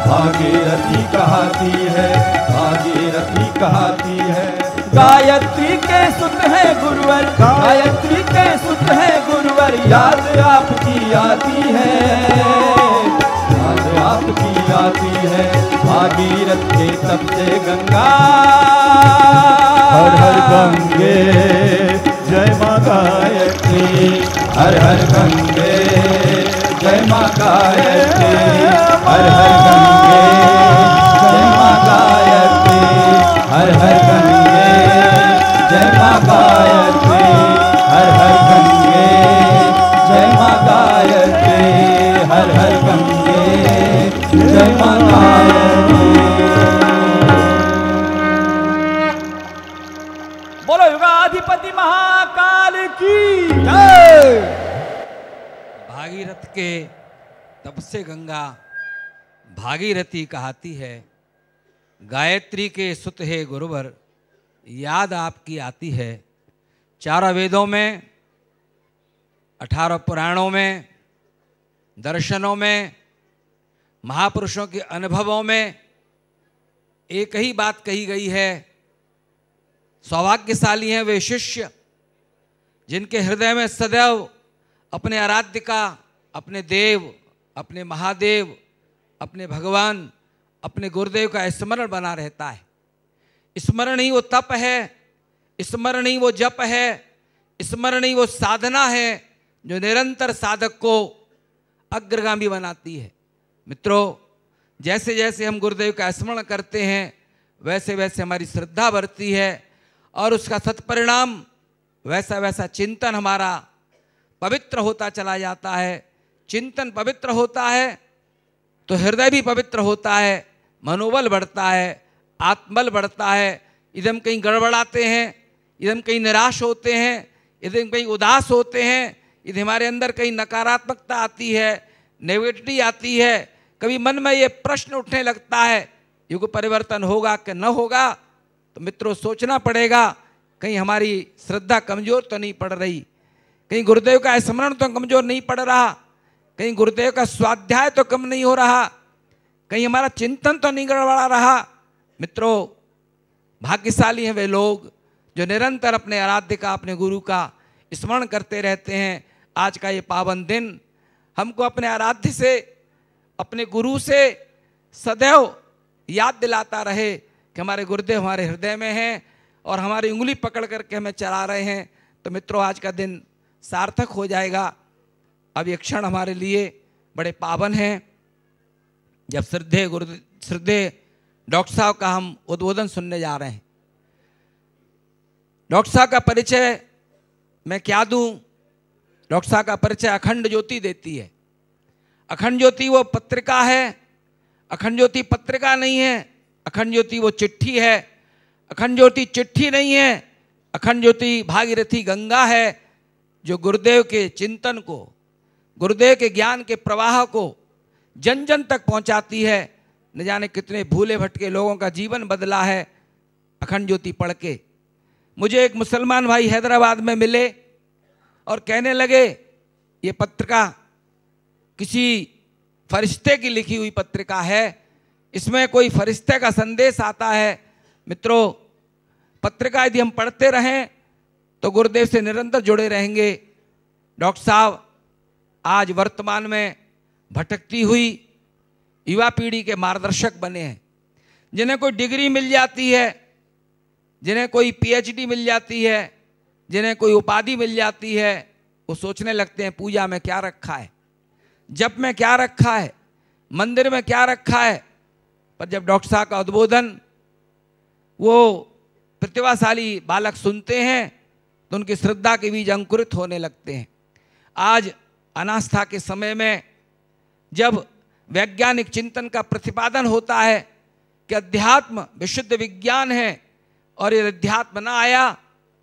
भागीरथी कहती है, भागीरथी कहती है। गायत्री के सुत है गुरुवर, गायत्री के सुत है गुरुवर, याद आपकी आती है, याद आपकी आती है। भागीरथ के तप से गंगा, हर हर गंगे जय माँ गायत्री, हर हर गंगे जय माँ गायत्री, हर हर गंगे जय माँ गायत्री, हर हर गंगे जय माँ गायत्री, हर हर गंगे जय माँ गायत्री, हर हर गंगे जय माँ गायत्री। बोलो युगाधिपति महाकाल की जय। भागीरथ के तप से गंगा भागीरथी कहती है, गायत्री के सुत है गुरुवर, याद आपकी आती है। चारों वेदों में, 18 पुराणों में, दर्शनों में, महापुरुषों के अनुभवों में एक ही बात कही गई है, सौभाग्यशाली हैं वे शिष्य जिनके हृदय में सदैव अपने आराध्य का, अपने देव, अपने महादेव, अपने भगवान, अपने गुरुदेव का स्मरण बना रहता है। स्मरण ही वो तप है, स्मरण ही वो जप है, स्मरण ही वो साधना है जो निरंतर साधक को अग्रगामी बनाती है। मित्रों, जैसे जैसे हम गुरुदेव का स्मरण करते हैं वैसे वैसे हमारी श्रद्धा बढ़ती है और उसका सत्परिणाम वैसा वैसा चिंतन हमारा पवित्र होता चला जाता है। चिंतन पवित्र होता है तो हृदय भी पवित्र होता है, मनोबल बढ़ता है, आत्मबल बढ़ता है। यदि हम कहीं गड़बड़ाते हैं, यदि हम कहीं निराश होते हैं, यदि हम कहीं उदास होते हैं, यदि हमारे अंदर कहीं नकारात्मकता आती है, नेगेटिविटी आती है, कभी मन में ये प्रश्न उठने लगता है युग परिवर्तन होगा कि न होगा, तो मित्रों सोचना पड़ेगा कहीं हमारी श्रद्धा कमजोर तो नहीं पड़ रही, कहीं गुरुदेव का स्मरण तो कमजोर नहीं पड़ रहा, कहीं गुरुदेव का स्वाध्याय तो कम नहीं हो रहा, कहीं हमारा चिंतन तो नहीं गड़बड़ा रहा। मित्रों, भाग्यशाली हैं वे लोग जो निरंतर अपने आराध्य का, अपने गुरु का स्मरण करते रहते हैं। आज का ये पावन दिन हमको अपने आराध्य से, अपने गुरु से सदैव याद दिलाता रहे कि हमारे गुरुदेव हमारे हृदय में हैं और हमारी उंगली पकड़ करके हमें चला रहे हैं। तो मित्रों, आज का दिन सार्थक हो जाएगा। अब ये क्षण हमारे लिए बड़े पावन हैं जब श्रद्धेय डॉक्टर साहब का हम उद्बोधन सुनने जा रहे हैं। डॉक्टर साहब का परिचय मैं क्या दूं? डॉक्टर साहब का परिचय अखंड ज्योति देती है। अखंड ज्योति वो पत्रिका है, अखंड ज्योति पत्रिका नहीं है, अखंड ज्योति वो चिट्ठी है। अखंड ज्योति चिट्ठी नहीं है, अखंड ज्योति भागीरथी गंगा है जो गुरुदेव के चिंतन को, गुरुदेव के ज्ञान के प्रवाह को जन जन तक पहुंचाती है। न जाने कितने भूले भटके लोगों का जीवन बदला है अखंड ज्योति पढ़ के। मुझे एक मुसलमान भाई हैदराबाद में मिले और कहने लगे ये पत्रिका किसी फरिश्ते की लिखी हुई पत्रिका है, इसमें कोई फरिश्ते का संदेश आता है। मित्रों, पत्रिका यदि हम पढ़ते रहें तो गुरुदेव से निरंतर जुड़े रहेंगे। डॉक्टर साहब आज वर्तमान में भटकती हुई युवा पीढ़ी के मार्गदर्शक बने हैं। जिन्हें कोई डिग्री मिल जाती है, जिन्हें कोई पीएचडी मिल जाती है, जिन्हें कोई उपाधि मिल जाती है, वो सोचने लगते हैं पूजा में क्या रखा है, जप में क्या रखा है, मंदिर में क्या रखा है। पर जब डॉक्टर साहब का उद्बोधन वो प्रतिभाशाली बालक सुनते हैं तो उनकी श्रद्धा के बीज अंकुरित होने लगते हैं। आज अनास्था के समय में जब वैज्ञानिक चिंतन का प्रतिपादन होता है कि अध्यात्म विशुद्ध विज्ञान है और ये अध्यात्म ना आया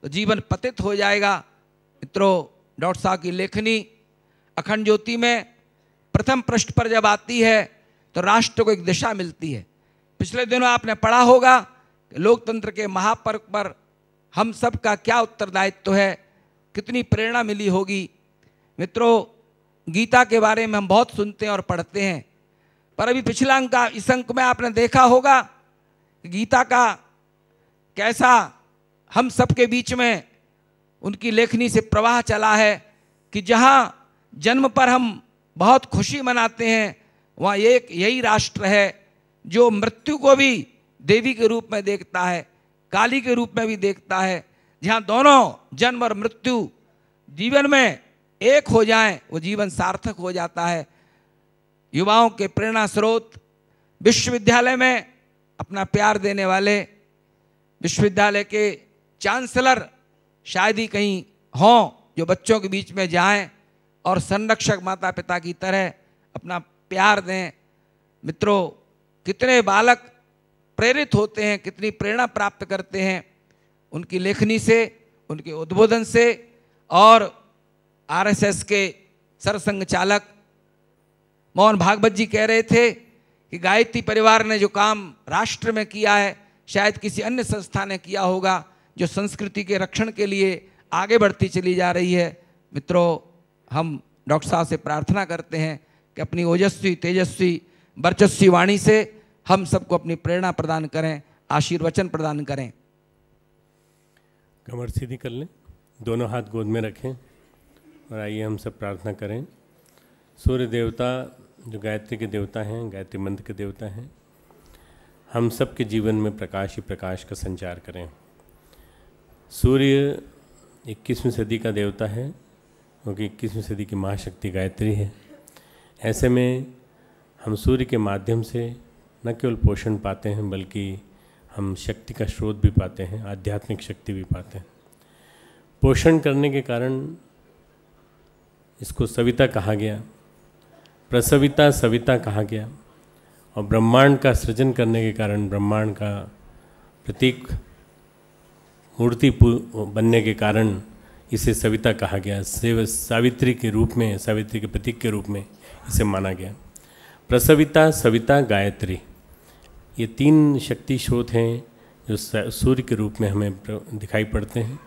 तो जीवन पतित हो जाएगा। मित्रों, डॉक्टर साहब की लेखनी अखंड ज्योति में प्रथम पृष्ठ पर जब आती है तो राष्ट्र को एक दिशा मिलती है। पिछले दिनों आपने पढ़ा होगा कि लोकतंत्र के महापर्व पर हम सब का क्या उत्तरदायित्व है, कितनी प्रेरणा मिली होगी। मित्रों, गीता के बारे में हम बहुत सुनते हैं और पढ़ते हैं, पर अभी पिछला अंक का इस अंक में आपने देखा होगा गीता का कैसा हम सबके बीच में उनकी लेखनी से प्रवाह चला है कि जहाँ जन्म पर हम बहुत खुशी मनाते हैं, वहाँ एक यही राष्ट्र है जो मृत्यु को भी देवी के रूप में देखता है, काली के रूप में भी देखता है। जहाँ दोनों जन्म और मृत्यु जीवन में एक हो जाएं, वो जीवन सार्थक हो जाता है। युवाओं के प्रेरणा स्रोत विश्वविद्यालय में अपना प्यार देने वाले विश्वविद्यालय के चांसलर शायद ही कहीं हों जो बच्चों के बीच में जाएं और संरक्षक माता पिता की तरह अपना प्यार दें। मित्रों, कितने बालक प्रेरित होते हैं, कितनी प्रेरणा प्राप्त करते हैं उनकी लेखनी से, उनके उद्बोधन से। और आरएसएस के सरसंघ चालक मोहन भागवत जी कह रहे थे कि गायत्री परिवार ने जो काम राष्ट्र में किया है शायद किसी अन्य संस्था ने किया होगा, जो संस्कृति के रक्षण के लिए आगे बढ़ती चली जा रही है। मित्रों, हम डॉक्टर साहब से प्रार्थना करते हैं कि अपनी ओजस्वी तेजस्वी वर्चस्वी वाणी से हम सबको अपनी प्रेरणा प्रदान करें, आशीर्वचन प्रदान करें। कमर सीधी कर लें, दोनों हाथ गोद में रखें और आइए हम सब प्रार्थना करें। सूर्य देवता जो गायत्री के देवता हैं, गायत्री मंत्र के देवता हैं, हम सब के जीवन में प्रकाश ही प्रकाश का संचार करें। सूर्य 21वीं सदी का देवता है, क्योंकि 21वीं सदी की महाशक्ति गायत्री है। ऐसे में हम सूर्य के माध्यम से न केवल पोषण पाते हैं बल्कि हम शक्ति का स्रोत भी पाते हैं, आध्यात्मिक शक्ति भी पाते हैं। पोषण करने के कारण इसको सविता कहा गया, प्रसविता सविता कहा गया, और ब्रह्मांड का सृजन करने के कारण ब्रह्मांड का प्रतीक मूर्ति बनने के कारण इसे सविता कहा गया। सावित्री के रूप में, सावित्री के प्रतीक के रूप में इसे माना गया। प्रसविता सविता गायत्री, ये तीन शक्ति स्रोत हैं जो सूर्य के रूप में हमें दिखाई पड़ते हैं।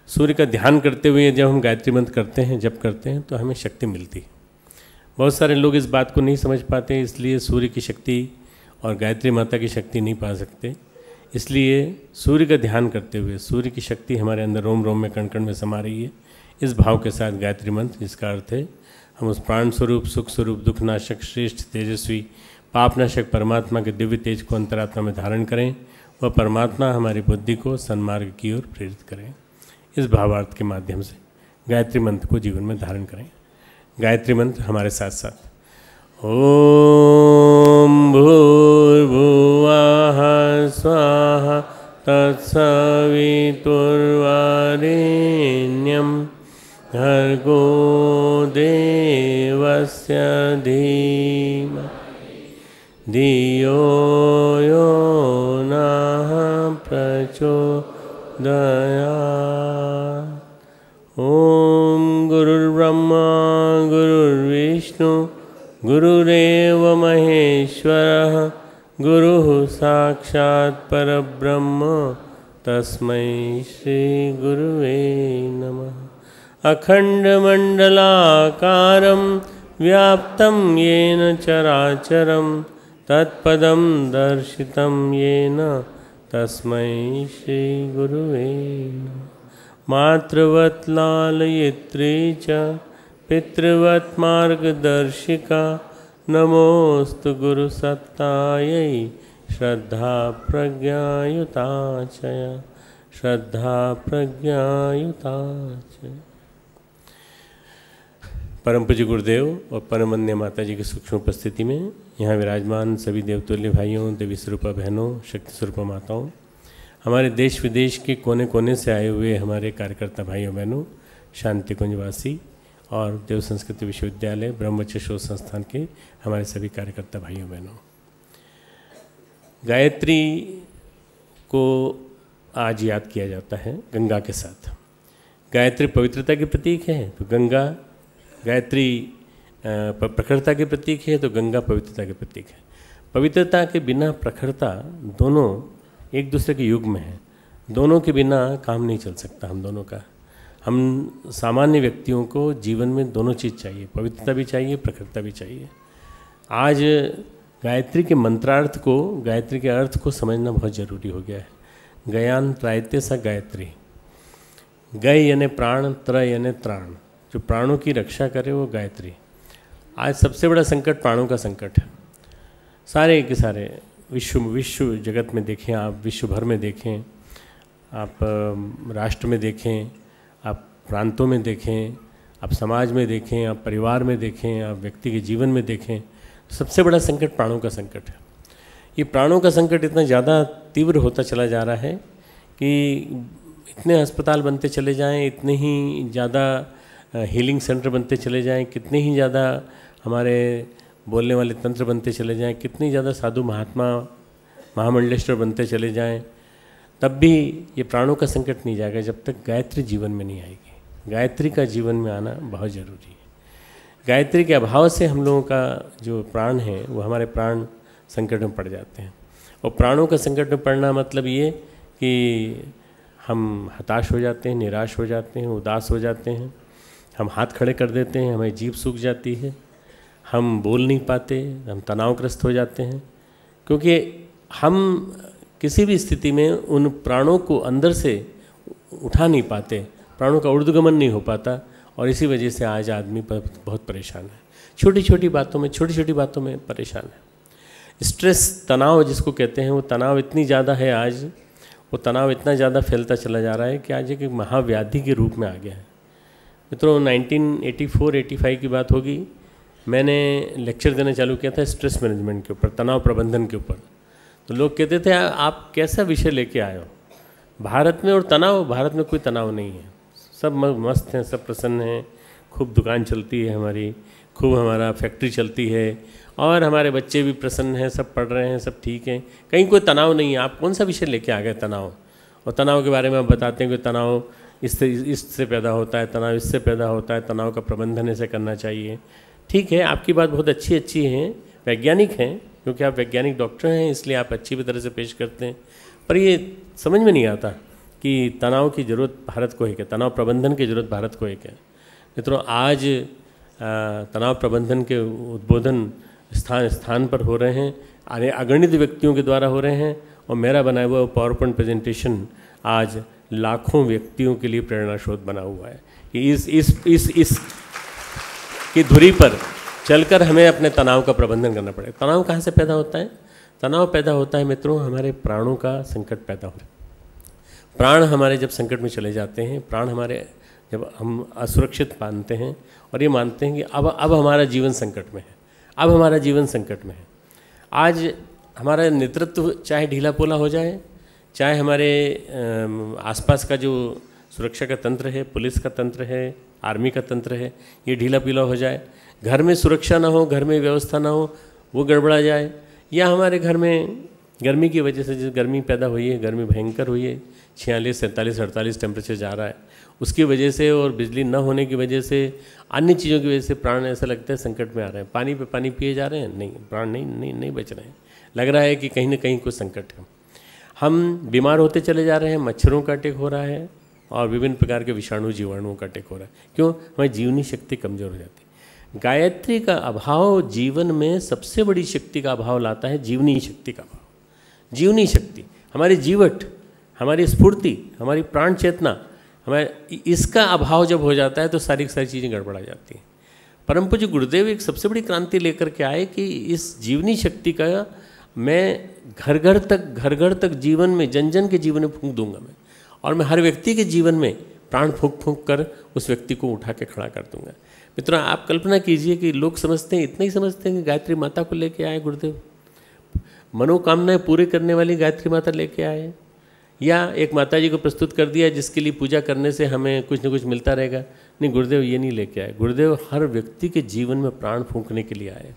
सूर्य का ध्यान करते हुए जब हम गायत्री मंत्र करते हैं, जप करते हैं, तो हमें शक्ति मिलती है। बहुत सारे लोग इस बात को नहीं समझ पाते, इसलिए सूर्य की शक्ति और गायत्री माता की शक्ति नहीं पा सकते। इसलिए सूर्य का ध्यान करते हुए सूर्य की शक्ति हमारे अंदर रोम रोम में कण कण में समा रही है। इस भाव के साथ गायत्री मंत्र, जिसका अर्थ है हम उस प्राण स्वरूप, सुख स्वरूप, दुखनाशक, श्रेष्ठ, तेजस्वी, पापनाशक परमात्मा के दिव्य तेज को अंतरात्मा में धारण करें। वह परमात्मा हमारी बुद्धि को सन्मार्ग की ओर प्रेरित करें। इस भावार्थ के माध्यम से गायत्री मंत्र को जीवन में धारण करें। गायत्री मंत्र हमारे साथ साथ। ओम भूर्भुवः स्वाहा तत्सवितुर्वरेण्यं भर्गो देवस्य धीमहि धियो यो नः प्रचोदयात्। ओम गुरुर्ब्रह्मा गुरुर्विष्णु गुरुरेव महेश्वरः गुरुः साक्षात् परब्रह्म तस्मै श्री गुरुवे नमः। अखण्डमण्डलाकारं व्याप्तं येन चराचरं तत्पदं दर्शितं येन तस्मै श्री गुरुवे नमः। मातृवत् लालयित्री च पितृवत् मार्गदर्शिका नमोस्तु गुरुसत्तायै श्रद्धा प्रज्ञायुता च श्रद्धा प्रज्ञायुता च। परम पूज्य गुरुदेव और परमन्य माता जी की सूक्ष्म उपस्थिति में यहाँ विराजमान सभी देवतुल्य भाइयों, देवी स्वरूपा बहनों, शक्ति स्वरूपा माताओं, हमारे देश विदेश के कोने कोने से आए हुए हमारे कार्यकर्ता भाइयों बहनों, शांति कुंजवासी और देव संस्कृति विश्वविद्यालय ब्रह्मचर्य शोध संस्थान के हमारे सभी कार्यकर्ता भाइयों बहनों, गायत्री को आज याद किया जाता है गंगा के साथ। गायत्री पवित्रता के प्रतीक है तो गंगा, गायत्री प्रखरता के प्रतीक है तो गंगा पवित्रता के प्रतीक है। पवित्रता के बिना प्रखरता दोनों एक दूसरे के युग में हैं। दोनों के बिना काम नहीं चल सकता हम दोनों का। हम सामान्य व्यक्तियों को जीवन में दोनों चीज़ चाहिए, पवित्रता भी चाहिए, प्रखरता भी चाहिए। आज गायत्री के मंत्रार्थ को, गायत्री के अर्थ को समझना बहुत जरूरी हो गया है। गयान त्रायते सा गायत्री, गय यानी प्राण, त्र यानी त्राण, जो प्राणों की रक्षा करे वो गायत्री। आज सबसे बड़ा संकट प्राणों का संकट है। सारे के सारे विश्व जगत में देखें आप, विश्व भर में देखें आप, राष्ट्र में देखें आप, प्रांतों में देखें आप, समाज में देखें आप, परिवार में देखें आप, व्यक्ति के जीवन में देखें, सबसे बड़ा संकट प्राणों का संकट है। ये प्राणों का संकट इतना ज़्यादा तीव्र होता चला जा रहा है कि इतने अस्पताल बनते चले जाएं, इतने ही ज़्यादा हीलिंग सेंटर बनते चले जाएं, कितने ही ज़्यादा हमारे बोलने वाले तंत्र बनते चले जाएं, कितनी ज़्यादा साधु महात्मा महामंडलेश्वर बनते चले जाएं, तब भी ये प्राणों का संकट नहीं जाएगा जब तक गायत्री जीवन में नहीं आएगी। गायत्री का जीवन में आना बहुत ज़रूरी है। गायत्री के अभाव से हम लोगों का जो प्राण है वो हमारे प्राण संकट में पड़ जाते हैं। और प्राणों का संकट में पड़ना मतलब ये कि हम हताश हो जाते हैं, निराश हो जाते हैं, उदास हो जाते हैं, हम हाथ खड़े कर देते हैं, हमारी जीभ सूख जाती है, हम बोल नहीं पाते, हम तनावग्रस्त हो जाते हैं, क्योंकि हम किसी भी स्थिति में उन प्राणों को अंदर से उठा नहीं पाते, प्राणों का ऊर्ध्वगमन नहीं हो पाता। और इसी वजह से आज आदमी बहुत परेशान है, छोटी छोटी बातों में परेशान है। स्ट्रेस, तनाव जिसको कहते हैं, वो तनाव इतनी ज़्यादा है आज, वो तनाव इतना ज़्यादा फैलता चला जा रहा है कि आज एक महाव्याधि के रूप में आ गया है। मित्रों 1984-85 की बात होगी, मैंने लेक्चर देना चालू किया था स्ट्रेस मैनेजमेंट के ऊपर, तनाव प्रबंधन के ऊपर। तो लोग कहते थे आप कैसा विषय लेके आए हो भारत में, और तनाव, भारत में कोई तनाव नहीं है, सब मस्त हैं, सब प्रसन्न हैं, खूब दुकान चलती है हमारी, खूब हमारा फैक्ट्री चलती है, और हमारे बच्चे भी प्रसन्न हैं, सब पढ़ रहे हैं, सब ठीक है, कहीं कोई तनाव नहीं है। आप कौन सा विषय लेके आ गए तनाव? और तनाव के बारे में आप बताते हैं कि तनाव इससे पैदा होता है, तनाव इससे पैदा होता है, तनाव का प्रबंधन ऐसे करना चाहिए। ठीक है, आपकी बात बहुत अच्छी है, वैज्ञानिक हैं, क्योंकि आप वैज्ञानिक डॉक्टर हैं, इसलिए आप अच्छी भी तरह से पेश करते हैं। पर ये समझ में नहीं आता कि तनाव की ज़रूरत भारत को है क्या, तनाव प्रबंधन की ज़रूरत भारत को है क्या। मित्रों आज तनाव प्रबंधन के उद्बोधन स्थान पर हो रहे हैं, अगणित व्यक्तियों के द्वारा हो रहे हैं, और मेरा बनाया हुआ पावर पॉइंट प्रेजेंटेशन आज लाखों व्यक्तियों के लिए प्रेरणा स्रोत बना हुआ है कि इस की धुरी पर चलकर हमें अपने तनाव का प्रबंधन करना पड़ेगा। तनाव कहाँ से पैदा होता है? तनाव पैदा होता है मित्रों हमारे प्राणों का संकट पैदा होता है। प्राण हमारे जब संकट में चले जाते हैं, प्राण हमारे जब हम असुरक्षित मानते हैं और ये मानते हैं कि अब हमारा जीवन संकट में है, अब हमारा जीवन संकट में है। आज हमारा नेतृत्व चाहे ढीला पोला हो जाए, चाहे हमारे आसपास का जो सुरक्षा का तंत्र है, पुलिस का तंत्र है, आर्मी का तंत्र है, ये ढीला पीला हो जाए, घर में सुरक्षा ना हो, घर में व्यवस्था ना हो, वो गड़बड़ा जाए, या हमारे घर में गर्मी की वजह से जो गर्मी पैदा हुई है, गर्मी भयंकर हुई है, 46, 47, 48 टेम्परेचर जा रहा है, उसकी वजह से और बिजली न होने की वजह से, अन्य चीज़ों की वजह से प्राण ऐसा लगता है संकट में आ रहे हैं। पानी पे पानी पिए जा रहे हैं, नहीं, प्राण नहीं बच रहे हैं, लग रहा है कि कहीं ना कहीं कुछ संकट है। हम बीमार होते चले जा रहे हैं, मच्छरों का अटैक हो रहा है और विभिन्न प्रकार के विषाणु जीवाणुओं का अटैक हो रहा है। क्यों? हमारी जीवनी शक्ति कमज़ोर हो जाती है। गायत्री का अभाव जीवन में सबसे बड़ी शक्ति का अभाव लाता है, जीवनी शक्ति का अभाव। जीवनी शक्ति, हमारी जीवट, हमारी स्फूर्ति, हमारी प्राण चेतना, हमारे इसका अभाव जब हो जाता है तो सारी चीज़ें गड़बड़ा जाती हैं। परम पूज्य गुरुदेव एक सबसे बड़ी क्रांति लेकर के आए कि इस जीवनी शक्ति का मैं घर घर तक जीवन में, जन जन के जीवन में फूंक दूंगा मैं, और मैं हर व्यक्ति के जीवन में प्राण फूंक कर उस व्यक्ति को उठा के खड़ा कर दूंगा। मित्रों आप कल्पना कीजिए कि लोग समझते हैं, इतना ही समझते हैं कि गायत्री माता को लेके आए गुरुदेव, मनोकामनाएं पूरे करने वाली गायत्री माता लेके आए, या एक माता जी को प्रस्तुत कर दिया जिसके लिए पूजा करने से हमें कुछ न कुछ मिलता रहेगा। नहीं, गुरुदेव ये नहीं लेके आए। गुरुदेव हर व्यक्ति के जीवन में प्राण फूंकने के लिए आए,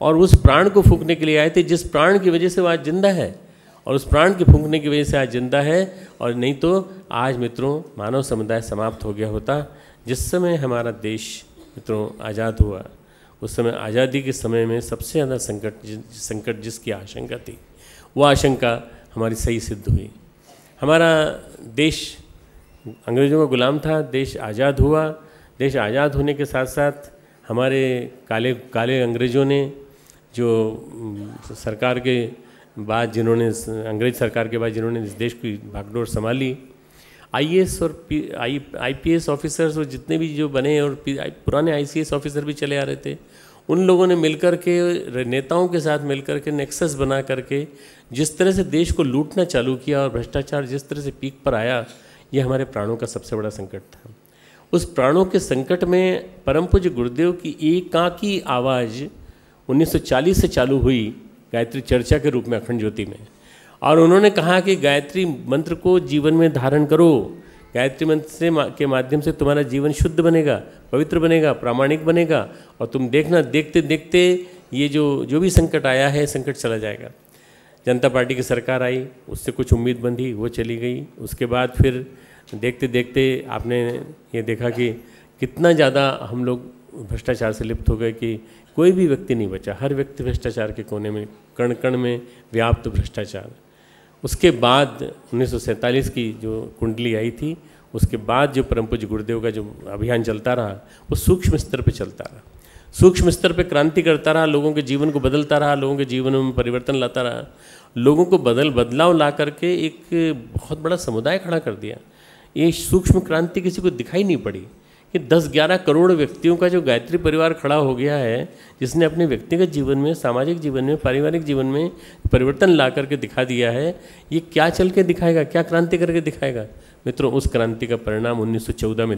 और उस प्राण को फूंकने के लिए आए थे जिस प्राण की वजह से वो आज जिंदा है, और उस प्राण के फूंकने की वजह से आज जिंदा है। और नहीं तो आज मित्रों मानव समुदाय समाप्त हो गया होता। जिस समय हमारा देश मित्रों आज़ाद हुआ, उस समय आज़ादी के समय में सबसे ज़्यादा संकट जिसकी आशंका थी, वो आशंका हमारी सही सिद्ध हुई। हमारा देश अंग्रेज़ों का गुलाम था, देश आज़ाद हुआ। देश आज़ाद होने के साथ साथ हमारे काले अंग्रेज़ों ने जो सरकार के बाद जिन्होंने, अंग्रेज सरकार के बाद जिन्होंने इस देश की भागडोर संभाली, आईएएस और आईपीएस ऑफिसर्स और जितने भी जो बने और पुराने आईसीएस ऑफिसर भी चले आ रहे थे, उन लोगों ने मिलकर के, नेताओं के साथ मिलकर के नेक्सस बना करके जिस तरह से देश को लूटना चालू किया और भ्रष्टाचार जिस तरह से पीक पर आया, ये हमारे प्राणों का सबसे बड़ा संकट था। उस प्राणों के संकट में परम पूज्य गुरुदेव की एकाकी आवाज़ 1940 से चालू हुई गायत्री चर्चा के रूप में अखंड ज्योति में, और उन्होंने कहा कि गायत्री मंत्र को जीवन में धारण करो, गायत्री मंत्र के माध्यम से तुम्हारा जीवन शुद्ध बनेगा, पवित्र बनेगा, प्रामाणिक बनेगा, और तुम देखना देखते देखते ये जो भी संकट आया है, संकट चला जाएगा। जनता पार्टी की सरकार आई, उससे कुछ उम्मीद बंधी, वो चली गई। उसके बाद फिर देखते देखते आपने ये देखा कि कितना ज़्यादा हम लोग भ्रष्टाचार से लिप्त हो गए कि कोई भी व्यक्ति नहीं बचा, हर व्यक्ति भ्रष्टाचार के कोने में, कण कण में व्याप्त भ्रष्टाचार। उसके बाद 1947 की जो कुंडली आई थी, उसके बाद जो परम पूज्य गुरुदेव का जो अभियान चलता रहा, वो सूक्ष्म स्तर पे चलता रहा, सूक्ष्म स्तर पे क्रांति करता रहा, लोगों के जीवन को बदलता रहा, लोगों के जीवन में परिवर्तन लाता रहा, लोगों को बदलाव ला करके एक बहुत बड़ा समुदाय खड़ा कर दिया। ये सूक्ष्म क्रांति किसी को दिखाई नहीं पड़ी कि 10-11 करोड़ व्यक्तियों का जो गायत्री परिवार खड़ा हो गया है, जिसने अपने व्यक्तिगत जीवन में, सामाजिक जीवन में, पारिवारिक जीवन में परिवर्तन ला करके दिखा दिया है। ये क्या चल के दिखाएगा, क्या क्रांति करके दिखाएगा? मित्रों, उस क्रांति का परिणाम 2014 में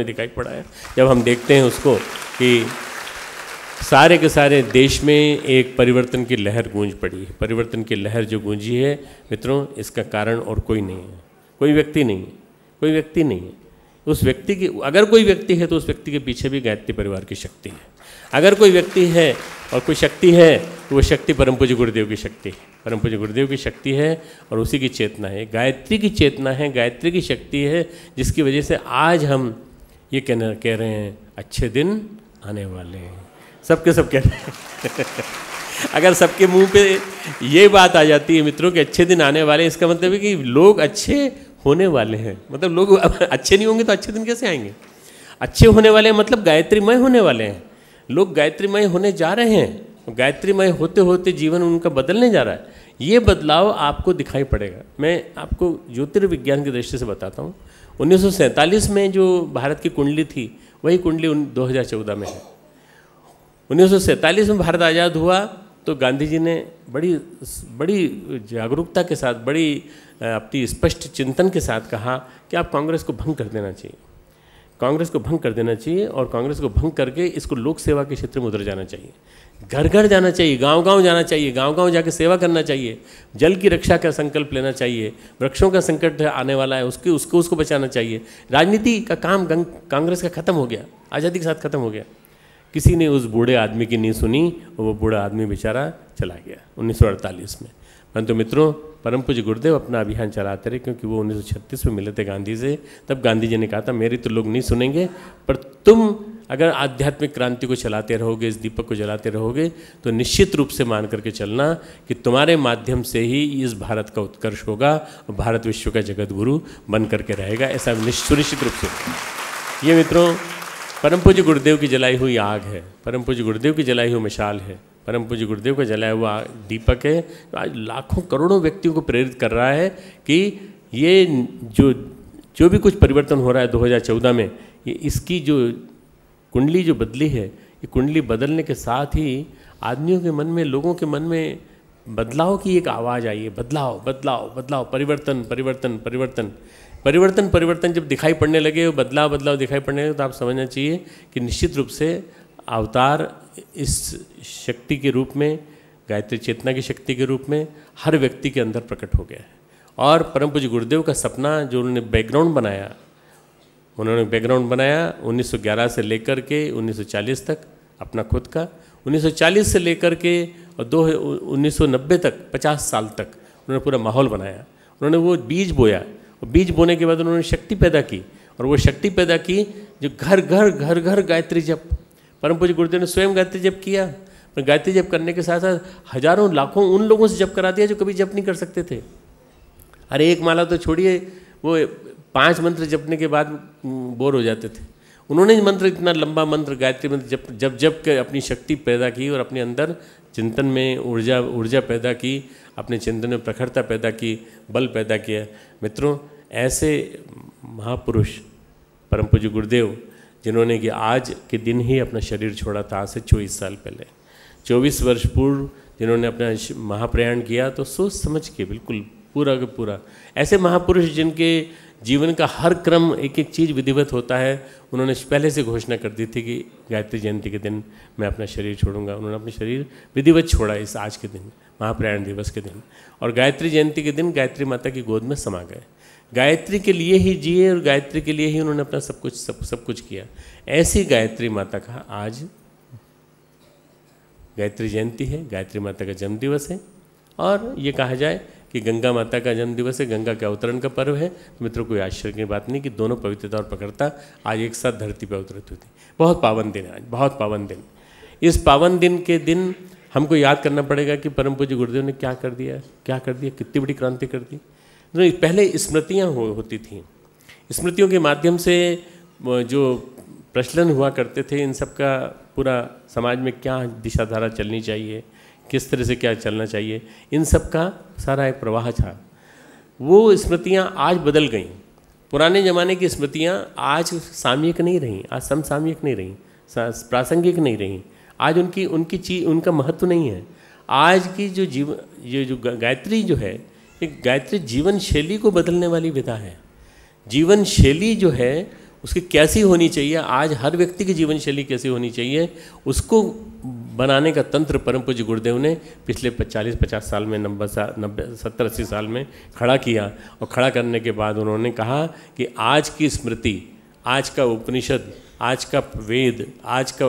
दिखाई पड़ा है, जब हम देखते हैं उसको कि सारे के सारे देश में एक परिवर्तन की लहर गूंज पड़ी है। परिवर्तन की लहर जो गूंजी है मित्रों, इसका कारण और कोई नहीं है, कोई व्यक्ति नहीं है, कोई व्यक्ति नहीं है। उस व्यक्ति की, अगर कोई व्यक्ति है तो उस व्यक्ति के पीछे भी गायत्री परिवार की शक्ति है। अगर कोई व्यक्ति है और कोई शक्ति है तो वो शक्ति परम पूज्य गुरुदेव की शक्ति है, परम पूज्य गुरुदेव की शक्ति है, और उसी की चेतना है, गायत्री की चेतना है, गायत्री की शक्ति है, जिसकी वजह से आज हम ये कह रहे हैं अच्छे दिन आने वाले हैं। सबके सब कह रहे हैं अगर सबके मुंह पे ये बात आ जाती है मित्रों कि अच्छे दिन आने वाले, इसका मतलब है कि लोग अच्छे होने वाले हैं। मतलब लोग अच्छे नहीं होंगे तो अच्छे दिन कैसे आएंगे? अच्छे होने वाले मतलब गायत्रीमय होने वाले हैं। लोग गायत्रीमय होने जा रहे हैं, गायत्रीमय होते होते जीवन उनका बदलने जा रहा है। ये बदलाव आपको दिखाई पड़ेगा। मैं आपको ज्योतिर्विज्ञान की दृष्टि से बताता हूँ। 1947 में जो भारत की कुंडली थी, वही कुंडली 2014 में है। 1947 में भारत आज़ाद हुआ तो गांधी जी ने बड़ी जागरूकता के साथ, बड़ी अपनी स्पष्ट चिंतन के साथ कहा कि आप कांग्रेस को भंग कर देना चाहिए, कांग्रेस को भंग कर देना चाहिए, और कांग्रेस को भंग करके इसको लोक सेवा के क्षेत्र में उतर जाना चाहिए, घर घर जाना चाहिए, गांव गांव जाना चाहिए, गांव गांव जाके सेवा करना चाहिए, जल की रक्षा का संकल्प लेना चाहिए, वृक्षों का संकट आने वाला है उसको बचाना चाहिए। राजनीति का काम कांग्रेस का खत्म हो गया, आज़ादी के साथ खत्म हो गया। किसी ने उस बूढ़े आदमी की नहीं सुनी और वो बूढ़ा आदमी बेचारा चला गया 1948 में। परंतु मित्रों, परम पूज्य गुरुदेव अपना अभियान चलाते रहे, क्योंकि वो 1936 में मिले थे गांधी से। तब गांधी जी ने कहा था मेरी तो लोग नहीं सुनेंगे, पर तुम अगर आध्यात्मिक क्रांति को चलाते रहोगे, इस दीपक को जलाते रहोगे, तो निश्चित रूप से मान करके चलना कि तुम्हारे माध्यम से ही इस भारत का उत्कर्ष होगा और भारत विश्व का जगत गुरु बन करके रहेगा। ऐसा सुनिश्चित रूप से। ये मित्रों परम पूज्य गुरुदेव की जलाई हुई आग है, परम पूज्य गुरुदेव की जलाई हुई मशाल है, परम पूज्य गुरुदेव का जलाया हुआ दीपक है। तो आज लाखों करोड़ों व्यक्तियों को प्रेरित कर रहा है कि ये जो भी कुछ परिवर्तन हो रहा है 2014 में, ये इसकी जो कुंडली जो बदली है, ये कुंडली बदलने के साथ ही आदमियों के मन में, लोगों के मन में बदलाव की एक आवाज़ आई है। बदलाव बदलाव बदलाव, परिवर्तन परिवर्तन परिवर्तन परिवर्तन परिवर्तन जब दिखाई पड़ने लगे, बदलाव दिखाई पड़ने लगे, तो आप समझना चाहिए कि निश्चित रूप से अवतार इस शक्ति के रूप में, गायत्री चेतना की शक्ति के रूप में हर व्यक्ति के अंदर प्रकट हो गया है। और परम पूज्य गुरुदेव का सपना जो उन्होंने बैकग्राउंड बनाया, 1911 से लेकर के 1940 तक अपना खुद का, 1940 से लेकर के और 1990 तक 50 साल तक उन्होंने पूरा माहौल बनाया। उन्होंने वो बीज बोया, और बीज बोने के बाद उन्होंने शक्ति पैदा की, और वो शक्ति पैदा की जो घर घर गायत्री जप, परम पूज्य गुरुदेव ने स्वयं गायत्री जप किया। पर गायत्री जप करने के साथ साथ हजारों लाखों उन लोगों से जप करा दिया जो कभी जप नहीं कर सकते थे। अरे एक माला तो छोड़िए, वो 5 मंत्र जपने के बाद बोर हो जाते थे। उन्होंने मंत्र, इतना लंबा मंत्र गायत्री मंत्र जब जब के अपनी शक्ति पैदा की और अपने अंदर चिंतन में ऊर्जा पैदा की, अपने चिंतन में प्रखरता पैदा की, बल पैदा किया। मित्रों, ऐसे महापुरुष परम पूज्य गुरुदेव, जिन्होंने कि आज के दिन ही अपना शरीर छोड़ा था, आज से 24 साल पहले, 24 वर्ष पूर्व जिन्होंने अपना महाप्रयाण किया, तो सोच समझ के बिल्कुल पूरा का पूरा, ऐसे महापुरुष जिनके जीवन का हर क्रम एक एक चीज़ विधिवत होता है, उन्होंने पहले से घोषणा कर दी थी कि गायत्री जयंती के दिन मैं अपना शरीर छोड़ूंगा। उन्होंने अपना शरीर विधिवत छोड़ा इस आज के दिन, महाप्रयाण दिवस के दिन, और गायत्री जयंती के दिन गायत्री माता की गोद में समा गए। गायत्री के लिए ही जिए और गायत्री के लिए ही उन्होंने अपना सब कुछ किया। ऐसी गायत्री माता का आज गायत्री जयंती है, गायत्री माता का जन्म दिवस है। और ये कहा जाए कि गंगा माता का जन्म दिवस है, गंगा के अवतरण का पर्व है। तो मित्रों, कोई आश्चर्य की बात नहीं कि दोनों पवित्रता और प्रखरता आज एक साथ धरती पर अवतरित हुई थी। बहुत पावन दिन है आज, बहुत पावन दिन। इस पावन दिन के दिन हमको याद करना पड़ेगा कि परम पूज्य गुरुदेव ने क्या कर दिया, कितनी बड़ी क्रांति कर दी। पहले स्मृतियाँ होती थीं, स्मृतियों के माध्यम से जो प्रचलन हुआ करते थे, इन सब का पूरा समाज में क्या दिशा धारा चलनी चाहिए, किस तरह से क्या चलना चाहिए, इन सब का सारा एक प्रवाह था। वो स्मृतियाँ आज बदल गईं। पुराने ज़माने की स्मृतियाँ आज सामयिक नहीं रहीं, आज समसामयिक नहीं रहीं, प्रासंगिक नहीं रहीं। आज उनका महत्व नहीं है। आज की ये जो गायत्री जो है, एक गायत्री जीवन शैली को बदलने वाली विधा है। जीवन शैली जो है उसकी कैसी होनी चाहिए, आज हर व्यक्ति की जीवन शैली कैसी होनी चाहिए, उसको बनाने का तंत्र परम पूज्य गुरुदेव ने पिछले 40-50 साल में, 70-80 साल में खड़ा किया। और खड़ा करने के बाद उन्होंने कहा कि आज की स्मृति, आज का उपनिषद, आज का वेद, आज का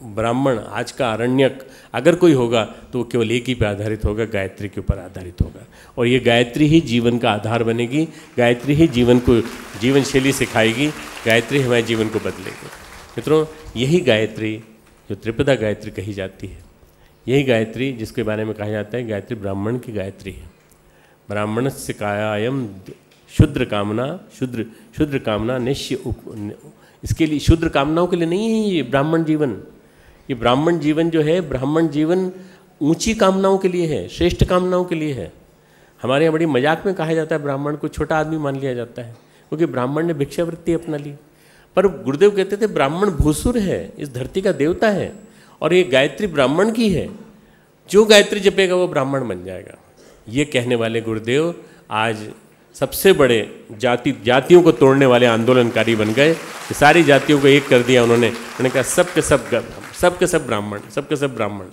ब्राह्मण, आज का आरण्यक अगर कोई होगा तो वो केवल एक ही पे आधारित होगा, गायत्री के ऊपर आधारित होगा। और ये गायत्री ही जीवन का आधार बनेगी, गायत्री ही जीवन शैली सिखाएगी, गायत्री हमारे जीवन को बदलेगी। मित्रों, यही गायत्री जो त्रिपदा गायत्री कही जाती है, यही गायत्री जिसके बारे में कहा जाता है गायत्री ब्राह्मण की गायत्री है। ब्राह्मणस्य कायायम शुद्र कामना निश्य इसके लिए, शुद्र कामनाओं के लिए नहीं है ये ब्राह्मण जीवन। ये ब्राह्मण जीवन जो है, ब्राह्मण जीवन ऊंची कामनाओं के लिए है, श्रेष्ठ कामनाओं के लिए है। हमारे यहाँ बड़ी मजाक में कहा जाता है ब्राह्मण को छोटा आदमी मान लिया जाता है, क्योंकि ब्राह्मण ने भिक्षावृत्ति अपना ली। पर गुरुदेव कहते थे ब्राह्मण भूसुर है, इस धरती का देवता है, और ये गायत्री ब्राह्मण की है। जो गायत्री जपेगा वो ब्राह्मण बन जाएगा। ये कहने वाले गुरुदेव आज सबसे बड़े जातियों को तोड़ने वाले आंदोलनकारी बन गए। सारी जातियों को एक कर दिया उन्होंने कहा सबके सब ब्राह्मण।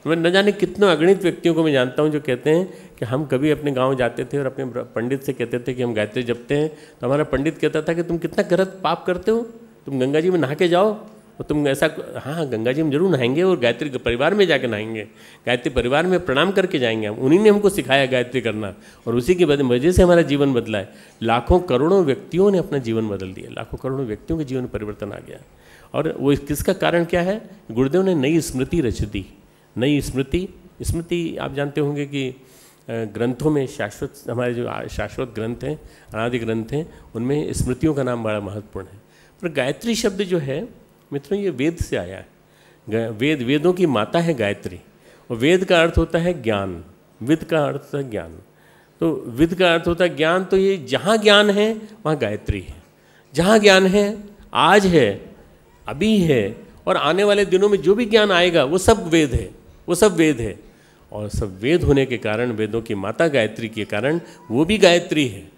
मैं न जाने कितने अगणित व्यक्तियों को मैं जानता हूँ जो कहते हैं कि हम कभी अपने गांव जाते थे और अपने पंडित से कहते थे कि हम गायत्री जपते हैं, तो हमारा पंडित कहता था कि तुम कितना गलत पाप करते हो, तुम गंगा जी में नहा के जाओ। और तुम ऐसा, हाँ गंगा जी में जरूर नहाएंगे और गायत्री परिवार में जाके नहाएंगे, गायत्री परिवार में प्रणाम करके जाएंगे हम। उन्हीं ने हमको सिखाया गायत्री करना, और उसी की वजह से हमारा जीवन बदला है। लाखों करोड़ों व्यक्तियों ने अपना जीवन बदल दिया, लाखों करोड़ों व्यक्तियों के जीवन में परिवर्तन आ गया। और वो किसका कारण क्या है? गुरुदेव ने नई स्मृति रच दी। नई स्मृति आप जानते होंगे कि ग्रंथों में शाश्वत, हमारे जो शाश्वत ग्रंथ हैं, अनादि ग्रंथ हैं, उनमें स्मृतियों का नाम बड़ा महत्वपूर्ण है। पर गायत्री शब्द जो है मित्रों, ये वेद से आया है। वेदों की माता है गायत्री, और वेद का अर्थ होता है ज्ञान, विद का अर्थ होता है ज्ञान। तो विद का अर्थ होता है ज्ञान। तो ये जहाँ ज्ञान है वहाँ गायत्री है। जहाँ ज्ञान है, आज है, अभी है, और आने वाले दिनों में जो भी ज्ञान आएगा वो सब वेद है, वो सब वेद है। और सब वेद होने के कारण, वेदों की माता गायत्री के कारण वो भी गायत्री है।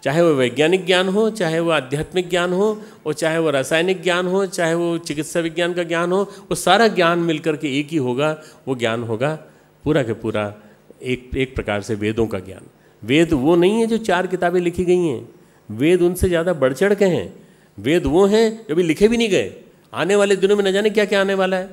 चाहे वो वैज्ञानिक ज्ञान हो, चाहे वो आध्यात्मिक ज्ञान हो, और चाहे वो रासायनिक ज्ञान हो, चाहे वो चिकित्सा विज्ञान का ज्ञान हो, वो सारा ज्ञान मिलकर के एक ही होगा। वो ज्ञान होगा पूरा के पूरा एक प्रकार से वेदों का ज्ञान। वेद वो नहीं है जो 4 किताबें लिखी गई हैं, वेद उनसे ज़्यादा बढ़ चढ़ के हैं। वेद वो हैं जो अभी लिखे भी नहीं गए। आने वाले दिनों में न जाने क्या क्या आने वाला है।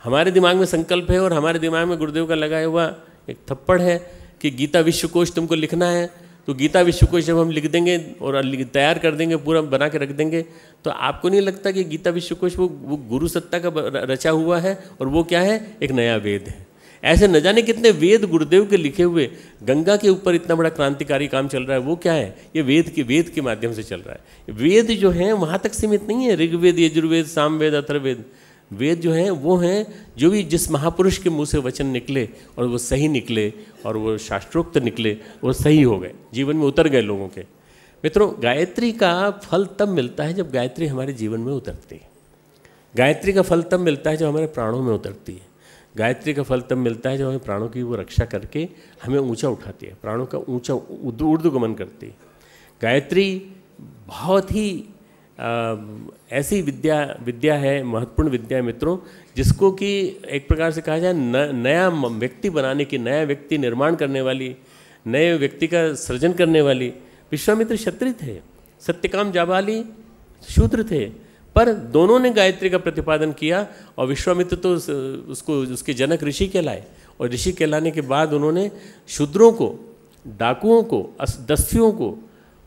हमारे दिमाग में संकल्प है, और हमारे दिमाग में गुरुदेव का लगाया हुआ एक थप्पड़ है कि गीता विश्वकोश तुमको लिखना है। तो गीता विश्वकोश जब हम लिख देंगे और तैयार कर देंगे, पूरा बना के रख देंगे, तो आपको नहीं लगता कि गीता विश्वकोश वो गुरु सत्ता का रचा हुआ है, और वो क्या है? एक नया वेद है। ऐसे न जाने कितने वेद गुरुदेव के लिखे हुए, गंगा के ऊपर इतना बड़ा क्रांतिकारी काम चल रहा है, वो क्या है? ये वेद के माध्यम से चल रहा है। वेद जो हैं वहाँ तक सीमित नहीं है, ऋग्वेद, यजुर्वेद, सामवेद, अथर्ववेद। वेद जो हैं वो हैं जो भी जिस महापुरुष के मुंह से वचन निकले और वो सही निकले और वो शास्त्रोक्त निकले, वो सही हो गए, जीवन में उतर गए लोगों के। मित्रों, गायत्री का फल तब मिलता है जब गायत्री हमारे जीवन में उतरती है। गायत्री का फल तब मिलता है जब हमारे प्राणों में उतरती है। गायत्री का फल तब मिलता है जब हमें प्राणों की वो रक्षा करके हमें ऊंचा उठाती है, प्राणों का ऊंचा ऊर्ध्वगमन करती है। गायत्री बहुत ही ऐसी विद्या है, महत्वपूर्ण विद्या है मित्रों, जिसको कि एक प्रकार से कहा जाए नया व्यक्ति बनाने की, नया व्यक्ति निर्माण करने वाली, नए व्यक्ति का सृजन करने वाली। विश्वामित्र क्षत्रिय थे, सत्यकाम जाबाली शूद्र थे, पर दोनों ने गायत्री का प्रतिपादन किया और विश्वामित्र तो उसके जनक ऋषि कहलाए, और ऋषि कहलाने के बाद उन्होंने शूद्रों को, डाकुओं को, दस्युओं को,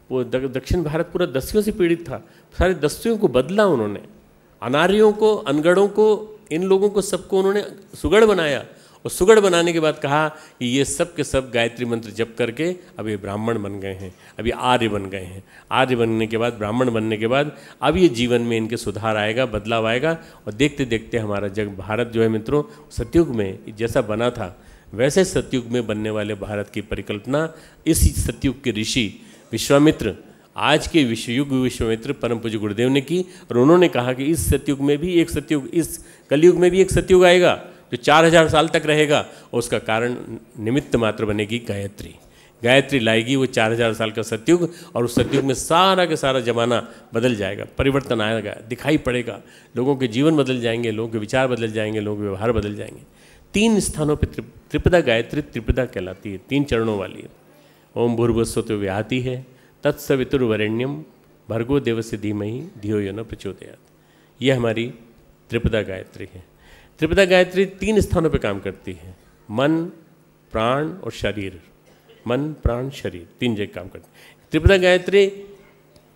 वो दक्षिण भारत पूरा दस्युओं से पीड़ित था, सारे दस्युओं को बदला उन्होंने, अनार्यों को, अनगढ़ों को, इन लोगों को सबको उन्होंने सुगढ़ बनाया। और सुगढ़ बनाने के बाद कहा कि ये सब के सब गायत्री मंत्र जप करके अब ये ब्राह्मण बन गए हैं, अब ये आर्य बन गए हैं। आर्य बनने के बाद, ब्राह्मण बनने के बाद अब ये जीवन में इनके सुधार आएगा, बदलाव आएगा, और देखते देखते हमारा जग भारत जो है मित्रों, सतयुग में जैसा बना था वैसे सतयुग में बनने वाले भारत की परिकल्पना इस सतयुग के ऋषि विश्वामित्र, आज के विश्वामित्र परम पूज्य गुरुदेव ने की। और उन्होंने कहा कि इस सतयुग में भी एक सतयुग, इस कलयुग में भी एक सतयुग आएगा जो 4000 साल तक रहेगा, और उसका कारण निमित्त मात्र बनेगी गायत्री। गायत्री लाएगी वो 4000 साल का सतयुग, और उस सतयुग में सारा का सारा जमाना बदल जाएगा, परिवर्तन आएगा, दिखाई पड़ेगा, लोगों के जीवन बदल जाएंगे, लोगों के विचार बदल जाएंगे, लोगों के व्यवहार बदल जाएंगे। 3 स्थानों पर त्रिपदा गायत्री त्रिपदा कहलाती है, 3 चरणों वाली है। ओम भूर्भुवस्सुतो व्याहति है, तत्सवितुर्वरेण्यम भर्गो देवस्य धीमहि धियो यो न प्रचोदयात्। ये हमारी त्रिपदा गायत्री है। त्रिपदा गायत्री 3 स्थानों पर काम करती है, मन, प्राण और शरीर। मन, प्राण, शरीर 3 जगह काम करती है। त्रिपदा गायत्री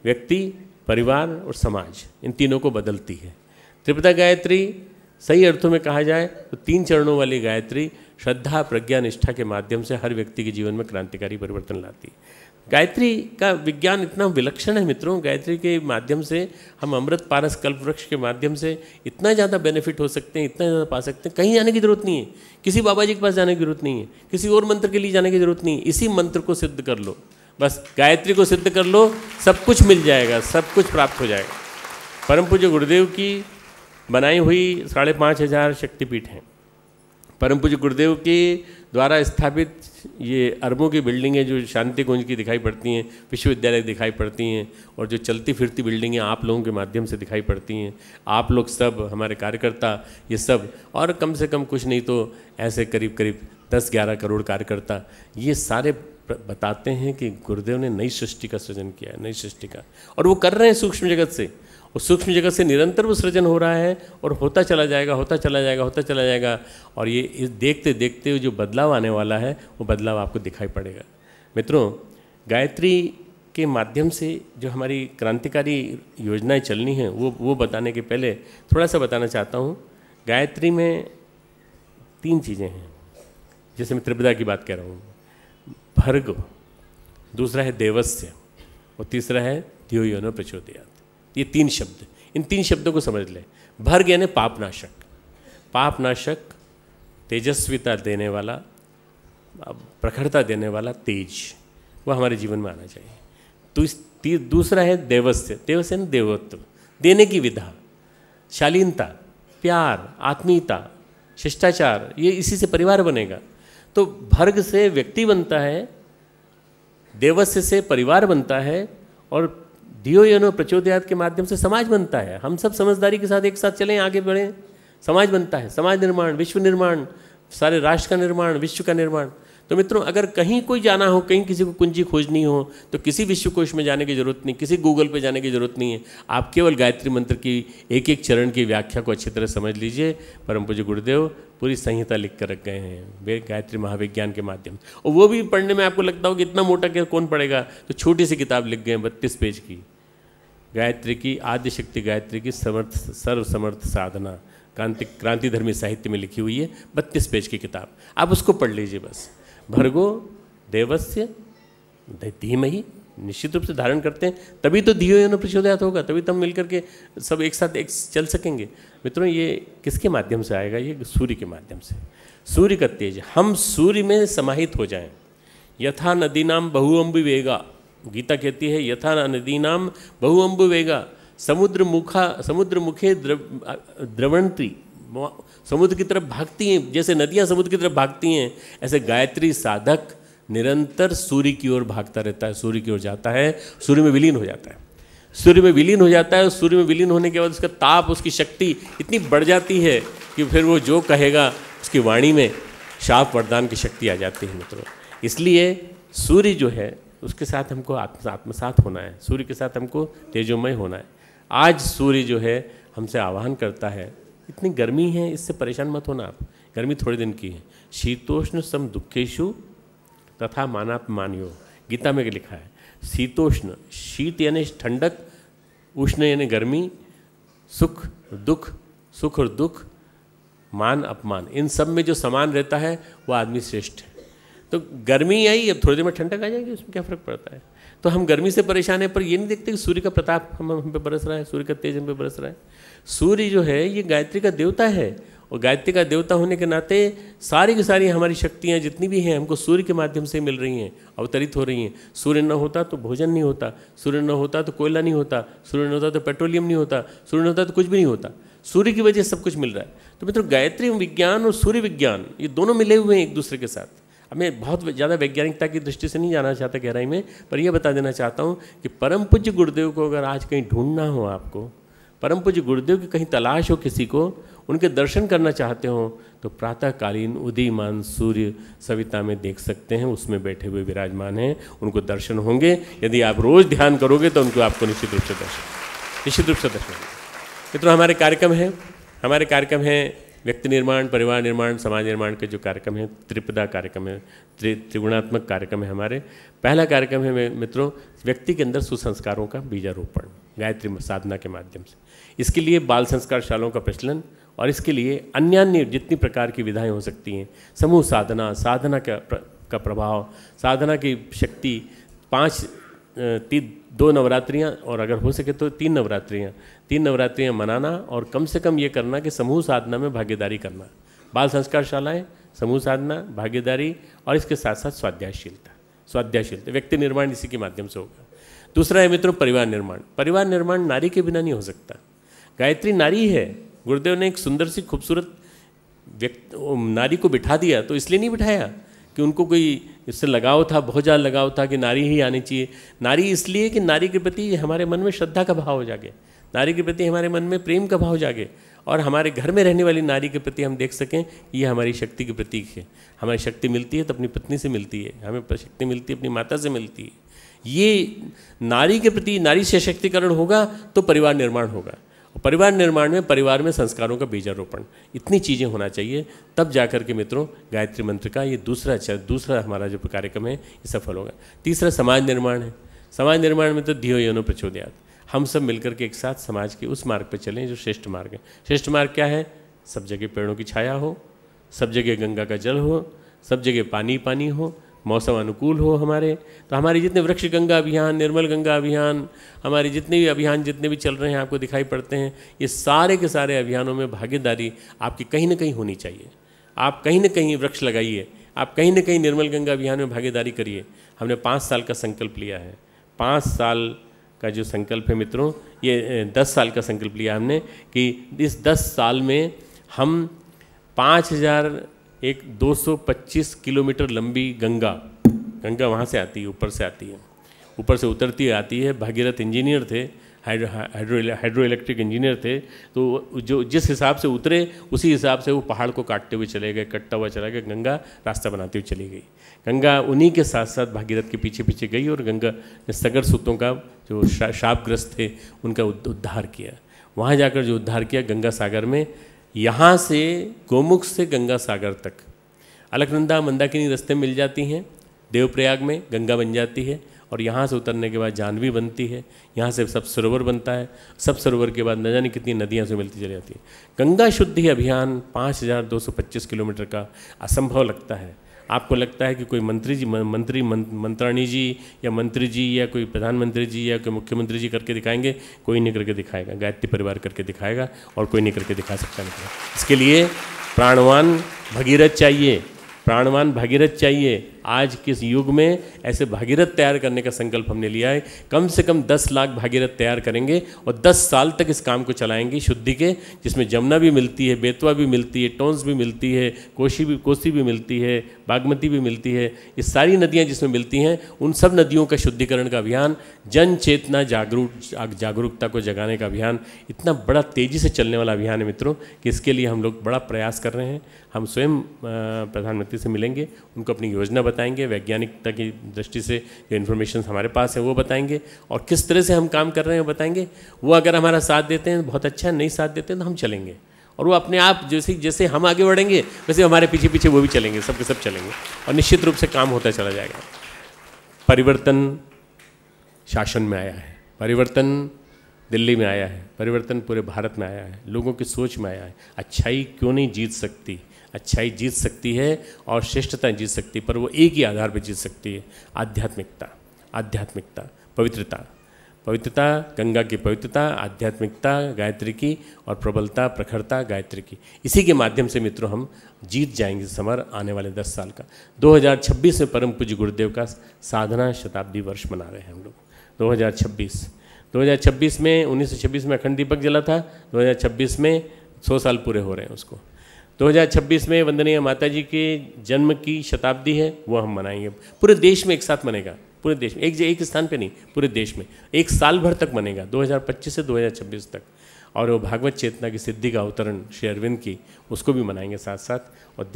व्यक्ति, परिवार और समाज, इन तीनों को बदलती है। त्रिपदा गायत्री सही अर्थों में कहा जाए तो 3 चरणों वाली गायत्री श्रद्धा, प्रज्ञा, निष्ठा के माध्यम से हर व्यक्ति के जीवन में क्रांतिकारी परिवर्तन लाती है। गायत्री का विज्ञान इतना विलक्षण है मित्रों, गायत्री के माध्यम से हम अमृत पारस कल्प वृक्ष के माध्यम से इतना ज़्यादा बेनिफिट हो सकते हैं, इतना ज़्यादा पा सकते हैं। कहीं जाने की जरूरत नहीं है, किसी बाबा जी के पास जाने की जरूरत नहीं है, किसी और मंत्र के लिए जाने की जरूरत नहीं है। इसी मंत्र को सिद्ध कर लो, बस गायत्री को सिद्ध कर लो, सब कुछ मिल जाएगा, सब कुछ प्राप्त हो जाएगा। परम पूज्य गुरुदेव की बनाई हुई 5500 शक्तिपीठ हैं। परम पूज्य गुरुदेव के द्वारा स्थापित ये अरबों की बिल्डिंगें जो शांति कुंज की दिखाई पड़ती हैं, विश्वविद्यालय दिखाई पड़ती हैं, और जो चलती फिरती बिल्डिंगें आप लोगों के माध्यम से दिखाई पड़ती हैं, आप लोग सब, हमारे कार्यकर्ता, ये सब, और कम से कम कुछ नहीं तो ऐसे करीब करीब 10-11 करोड़ कार्यकर्ता, ये सारे बताते हैं कि गुरुदेव ने नई सृष्टि का सृजन किया है, नई सृष्टि का, और वो कर रहे हैं सूक्ष्म जगत से। उस सूक्ष्म जगत से निरंतर वो सृजन हो रहा है और होता चला जाएगा, होता चला जाएगा, होता चला जाएगा। और ये इस देखते देखते जो बदलाव आने वाला है वो बदलाव आपको दिखाई पड़ेगा। मित्रों, गायत्री के माध्यम से जो हमारी क्रांतिकारी योजनाएं चलनी हैं वो बताने के पहले थोड़ा सा बताना चाहता हूँ। गायत्री में 3 चीज़ें हैं, जैसे मैं त्रिपदा की बात कह रहा हूँ, भर्ग, दूसरा है देवस्य, और तीसरा है धियो यो न प्रचोदयात्। ये 3 शब्द, इन 3 शब्दों को समझ लें। भर्ग यानी पापनाशक, पापनाशक, तेजस्विता देने वाला, प्रखरता देने वाला तेज, वह हमारे जीवन में आना चाहिए। तो दूसरा है देवस्य, देवस्य यानी देवत्व, देने की विधा, शालीनता, प्यार, आत्मीयता, शिष्टाचार, ये इसी से परिवार बनेगा। तो भर्ग से व्यक्ति बनता है, देवस्य से परिवार बनता है, और धियो यो न प्रचोदयात् के माध्यम से समाज बनता है। हम सब समझदारी के साथ एक साथ चलें, आगे बढ़ें, समाज बनता है। समाज निर्माण, विश्व निर्माण, सारे राष्ट्र का निर्माण, विश्व का निर्माण। तो मित्रों, अगर कहीं कोई जाना हो, कहीं किसी को कुंजी खोजनी हो, तो किसी विश्वकोश में जाने की जरूरत नहीं, किसी गूगल पे जाने की जरूरत नहीं है। आप केवल गायत्री मंत्र की एक एक चरण की व्याख्या को अच्छी तरह समझ लीजिए। परम पूज्य गुरुदेव पूरी संहिता लिख कर रख गए हैं वे गायत्री महाविज्ञान के माध्यम से, और वो भी पढ़ने में आपको लगता हो कि इतना मोटा क्या कौन पढ़ेगा, तो छोटी सी किताब लिख गए 32 पेज की। गायत्री की, आदि शक्ति गायत्री की सर्व समर्थ साधना क्रांतिधर्मी साहित्य में लिखी हुई है, 32 पेज की किताब, आप उसको पढ़ लीजिए बस। भर्गो देवस्य धीमहि, निश्चित रूप से धारण करते हैं तभी तो धियो यो न प्रचोदयात् होगा, तभी तो हम मिलकर के सब एक साथ एक चल सकेंगे। मित्रों ये किसके माध्यम से आएगा? ये सूर्य के माध्यम से। सूर्य का तेज, हम सूर्य में समाहित हो जाएं। यथा नदीनाम बहुअम्बु वेगा, गीता कहती है यथा नदीनाम बहुअम्बु वेगा, समुद्र मुखे द्रवंती, समुद्र की तरफ भागती हैं, जैसे नदियाँ समुद्र की तरफ भागती हैं, ऐसे गायत्री साधक निरंतर सूर्य की ओर भागता रहता है, सूर्य की ओर जाता है, सूर्य में विलीन हो जाता है। सूर्य में विलीन हो जाता है, सूर्य में विलीन होने के बाद उसका ताप, उसकी शक्ति इतनी बढ़ जाती है कि फिर वो जो कहेगा उसकी वाणी में शाप वरदान की शक्ति आ जाती है मित्रों। इसलिए सूर्य जो है उसके साथ हमको आत्मसात होना है, सूर्य के साथ हमको तेजोमय होना है। आज सूर्य जो है हमसे आह्वान करता है, इतनी गर्मी है इससे परेशान मत होना आप, गर्मी थोड़े दिन की है। शीतोष्ण सम दुखेशु तथा मानापमानयो, गीता में लिखा है। शीतोष्ण, शीत यानी ठंडक, उष्ण यानी गर्मी, सुख दुख, सुख और दुख, मान अपमान, इन सब में जो समान रहता है वो आदमी श्रेष्ठ है। तो गर्मी आई, अब थोड़ी देर में ठंडक आ जाएगी, उसमें क्या फ़र्क पड़ता है? तो हम गर्मी से परेशान हैं, पर ये नहीं देखते कि सूर्य का प्रताप हम पे बरस रहा है, सूर्य का तेज हम पे बरस रहा है। सूर्य जो है ये गायत्री का देवता है, और गायत्री का देवता होने के नाते सारी की सारी हमारी शक्तियाँ जितनी भी हैं हमको सूर्य के माध्यम से मिल रही हैं, अवतरित हो रही हैं। सूर्य न होता तो भोजन नहीं होता, सूर्य न होता तो कोयला नहीं होता, सूर्य न होता तो पेट्रोलियम नहीं होता, सूर्य न होता तो कुछ भी नहीं होता। सूर्य की वजह से सब कुछ मिल रहा है। तो मित्रों गायत्री विज्ञान और सूर्य विज्ञान ये दोनों मिले हुए हैं एक दूसरे के साथ। अब मैं बहुत ज़्यादा वैज्ञानिकता की दृष्टि से नहीं जाना चाहता गहराई में, पर यह बता देना चाहता हूँ कि परम पूज्य गुरुदेव को अगर आज कहीं ढूंढना हो, आपको परम पूज्य गुरुदेव की कहीं तलाश हो, किसी को उनके दर्शन करना चाहते हो, तो प्रातःकालीन उदीयमान सूर्य सविता में देख सकते हैं, उसमें बैठे हुए विराजमान हैं, उनको दर्शन होंगे। यदि आप रोज़ ध्यान करोगे तो उनको आपको निश्चित रूप से दर्शन होंगे। मित्रों हमारे कार्यक्रम है व्यक्ति निर्माण, परिवार निर्माण, समाज निर्माण के जो कार्यक्रम है, त्रिपदा कार्यक्रम है, त्रिगुणात्मक कार्यक्रम है हमारे। पहला कार्यक्रम है मित्रों व्यक्ति के अंदर सुसंस्कारों का बीजारोपण गायत्री साधना के माध्यम से। इसके लिए बाल संस्कार शालाओं का प्रचलन और इसके लिए अन्य जितनी प्रकार की विधाएं हो सकती हैं, समूह साधना, साधना का प्रभाव, साधना की शक्ति, 2 नवरात्रियाँ और अगर हो सके तो 3 नवरात्रियाँ मनाना और कम से कम ये करना कि समूह साधना में भागीदारी करना। बाल संस्कार शालाएँ, समूह साधना, भागीदारी और इसके साथ साथ स्वाध्यायशीलता, व्यक्ति निर्माण इसी के माध्यम से होगा। दूसरा है मित्रों परिवार निर्माण। परिवार निर्माण नारी के बिना नहीं हो सकता। गायत्री नारी है। गुरुदेव ने एक सुंदर सी खूबसूरत नारी को बिठा दिया, तो इसलिए नहीं बिठाया कि उनको कोई इससे लगाव था, बहुत ज़्यादा लगाव था कि नारी ही आनी चाहिए। नारी इसलिए कि नारी के प्रति हमारे मन में श्रद्धा का भाव जागे, नारी के प्रति हमारे मन में प्रेम का भाव जागे, और हमारे घर में रहने वाली नारी के प्रति हम देख सकें ये हमारी शक्ति के प्रतीक है। हमारी शक्ति मिलती है तो अपनी पत्नी से मिलती है, हमें शक्ति मिलती है अपनी माता से मिलती है। ये नारी के प्रति नारी सशक्तिकरण होगा तो परिवार निर्माण होगा, और परिवार निर्माण में परिवार में संस्कारों का बीजारोपण, इतनी चीज़ें होना चाहिए, तब जाकर के मित्रों गायत्री मंत्र का ये दूसरा हमारा जो कार्यक्रम है ये सफल होगा। तीसरा समाज निर्माण है। समाज निर्माण में तो धियो यो न प्रचोदयात्, हम सब मिलकर के एक साथ समाज के उस मार्ग पर चलें जो श्रेष्ठ मार्ग है। श्रेष्ठ मार्ग क्या है? सब जगह पेड़ों की छाया हो, सब जगह गंगा का जल हो, सब जगह पानी हो, मौसम अनुकूल हो हमारे। तो हमारे जितने वृक्ष गंगा अभियान, निर्मल गंगा अभियान, हमारे जितने भी अभियान जितने भी चल रहे हैं आपको दिखाई पड़ते हैं, ये सारे के सारे अभियानों में भागीदारी आपकी कहीं ना कहीं होनी चाहिए। आप कहीं ना कहीं वृक्ष लगाइए, आप कहीं ना कहीं निर्मल गंगा अभियान में भागीदारी करिए। हमने 5 साल का संकल्प लिया है। 5 साल का जो संकल्प है मित्रों, ये 10 साल का संकल्प लिया हमने कि इस 10 साल में हम 5225 किलोमीटर लंबी गंगा वहाँ से आती है, ऊपर से आती है, ऊपर से उतरती आती है। भागीरथ इंजीनियर थे, हाइड्रो इलेक्ट्रिक इंजीनियर थे, तो जो जिस हिसाब से उतरे उसी हिसाब से वो पहाड़ को काटते हुए चले गए, कटता हुआ चला गया, गंगा रास्ता बनाते हुए चली गई। गंगा उन्हीं के साथ साथ भागीरथ के पीछे पीछे गई और गंगा ने सगर सूतों का जो शापग्रस्त थे उनका उद्धार किया। वहाँ जाकर जो उद्धार किया गंगा सागर में, यहाँ से गोमुख से गंगा सागर तक अलकनंदा मंदाकिनी रास्ते मिल जाती हैं, देवप्रयाग में गंगा बन जाती है और यहाँ से उतरने के बाद जाह्नवी बनती है, यहाँ से सब सरोवर बनता है, सब सरोवर के बाद न जाने कितनी नदियाँ से मिलती चली जाती है। गंगा शुद्धि अभियान 5225 किलोमीटर का असंभव लगता है। आपको लगता है कि कोई मंत्राणी जी या मंत्री जी या कोई प्रधानमंत्री जी या कोई मुख्यमंत्री जी करके दिखाएंगे, कोई नहीं करके दिखाएगा। गायत्री परिवार करके दिखाएगा और कोई नहीं करके दिखा सकता नहीं। इसके लिए प्राणवान भगीरथ चाहिए, प्राणवान भागीरथ चाहिए। आज के युग में ऐसे भागीरथ तैयार करने का संकल्प हमने लिया है। कम से कम 10 लाख भागीरथ तैयार करेंगे और 10 साल तक इस काम को चलाएंगे शुद्धि के, जिसमें जमुना भी मिलती है, बेतवा भी मिलती है, टोंस भी मिलती है, कोसी भी मिलती है, बागमती भी मिलती है। ये सारी नदियाँ जिसमें मिलती हैं, उन सब नदियों का शुद्धिकरण का अभियान, जन चेतना जागरूकता को जगाने का अभियान इतना बड़ा तेज़ी से चलने वाला अभियान है मित्रों, कि इसके लिए हम लोग बड़ा प्रयास कर रहे हैं। हम स्वयं प्रधानमंत्री से मिलेंगे, उनको अपनी योजना बताएंगे, वैज्ञानिकता की दृष्टि से जो इन्फॉर्मेशन हमारे पास है वो बताएंगे, और किस तरह से हम काम कर रहे हैं बताएंगे। वो अगर हमारा साथ देते हैं बहुत अच्छा, नहीं साथ देते हैं तो हम चलेंगे, और वो अपने आप जैसे हम आगे बढ़ेंगे वैसे हमारे पीछे पीछे वो भी चलेंगे, सब के सब चलेंगे, और निश्चित रूप से काम होता चला जाएगा। परिवर्तन शासन में आया है, परिवर्तन दिल्ली में आया है, परिवर्तन पूरे भारत में आया है, लोगों की सोच में आया है। अच्छाई क्यों नहीं जीत सकती? अच्छाई जीत सकती है और श्रेष्ठता जीत सकती है, पर वो एक ही आधार पर जीत सकती है, आध्यात्मिकता, पवित्रता, गंगा की पवित्रता, आध्यात्मिकता गायत्री की, और प्रबलता प्रखरता गायत्री की। इसी के माध्यम से मित्रों हम जीत जाएंगे समर आने वाले 10 साल का। 2026 में परम पूज्य गुरुदेव का साधना शताब्दी वर्ष मना रहे हैं हम लोग। 2026 में 1926 में अखंड दीपक जला था, 2026 में 100 साल पूरे हो रहे हैं उसको। 2026 में वंदनीय माता जी के जन्म की शताब्दी है, वो हम मनाएंगे। पूरे देश में एक साथ मनेगा, पूरे देश में, एक स्थान पे नहीं, पूरे देश में एक साल भर तक मनेगा, 2025 से 2026 तक। और वो भागवत चेतना की सिद्धि का अवतरण श्री अरविंद की, उसको भी मनाएंगे साथ साथ। और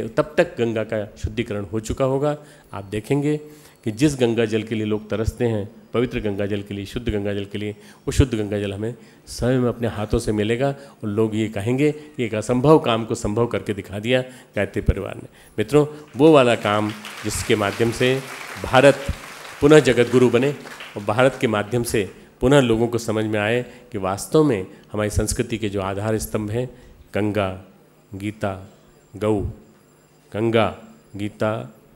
तब तक गंगा का शुद्धिकरण हो चुका होगा। आप देखेंगे कि जिस गंगा जल के लिए लोग तरसते हैं, पवित्र गंगा जल के लिए, शुद्ध गंगा जल के लिए, वो शुद्ध गंगा जल हमें स्वयं अपने हाथों से मिलेगा, और लोग ये कहेंगे कि एक असंभव काम को संभव करके दिखा दिया गायत्री परिवार ने। मित्रों, वो वाला काम जिसके माध्यम से भारत पुनः जगत गुरु बने, और भारत के माध्यम से पुनः लोगों को समझ में आए कि वास्तव में हमारी संस्कृति के जो आधार स्तंभ हैं, गंगा, गीता, गौ, गंगा, गीता,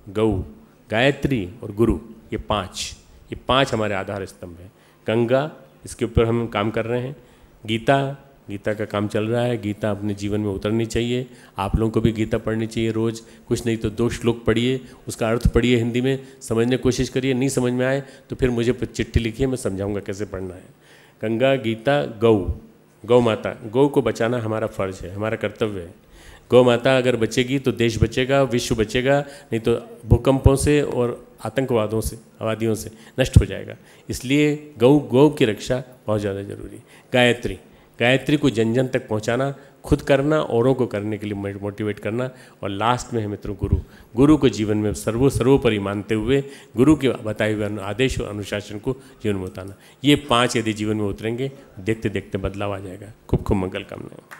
गौ, गायत्री और गुरु, ये पांच हमारे आधार स्तंभ हैं। गंगा, इसके ऊपर हम काम कर रहे हैं। गीता का काम चल रहा है। गीता अपने जीवन में उतरनी चाहिए। आप लोगों को भी गीता पढ़नी चाहिए रोज़, कुछ नहीं तो 2 श्लोक पढ़िए, उसका अर्थ पढ़िए, हिंदी में समझने की कोशिश करिए। नहीं समझ में आए तो फिर मुझे चिट्ठी लिखिए, मैं समझाऊंगा कैसे पढ़ना है। गंगा, गीता, गौ माता, गौ को बचाना हमारा फर्ज है, हमारा कर्तव्य है। गौ माता अगर बचेगी तो देश बचेगा, विश्व बचेगा, नहीं तो भूकंपों से और आतंकवादियों से नष्ट हो जाएगा। इसलिए गौ की रक्षा बहुत ज़्यादा जरूरी। गायत्री को जन जन तक पहुंचाना, खुद करना, औरों को करने के लिए मोटिवेट करना, और लास्ट में है मित्रों गुरु को जीवन में सर्वोपरि मानते हुए गुरु के बताए हुए आदेश और अनुशासन को जीवन में उतारना। ये 5 यदि जीवन में उतरेंगे, देखते देखते बदलाव आ जाएगा। खूब खूब मंगल कामनाएं।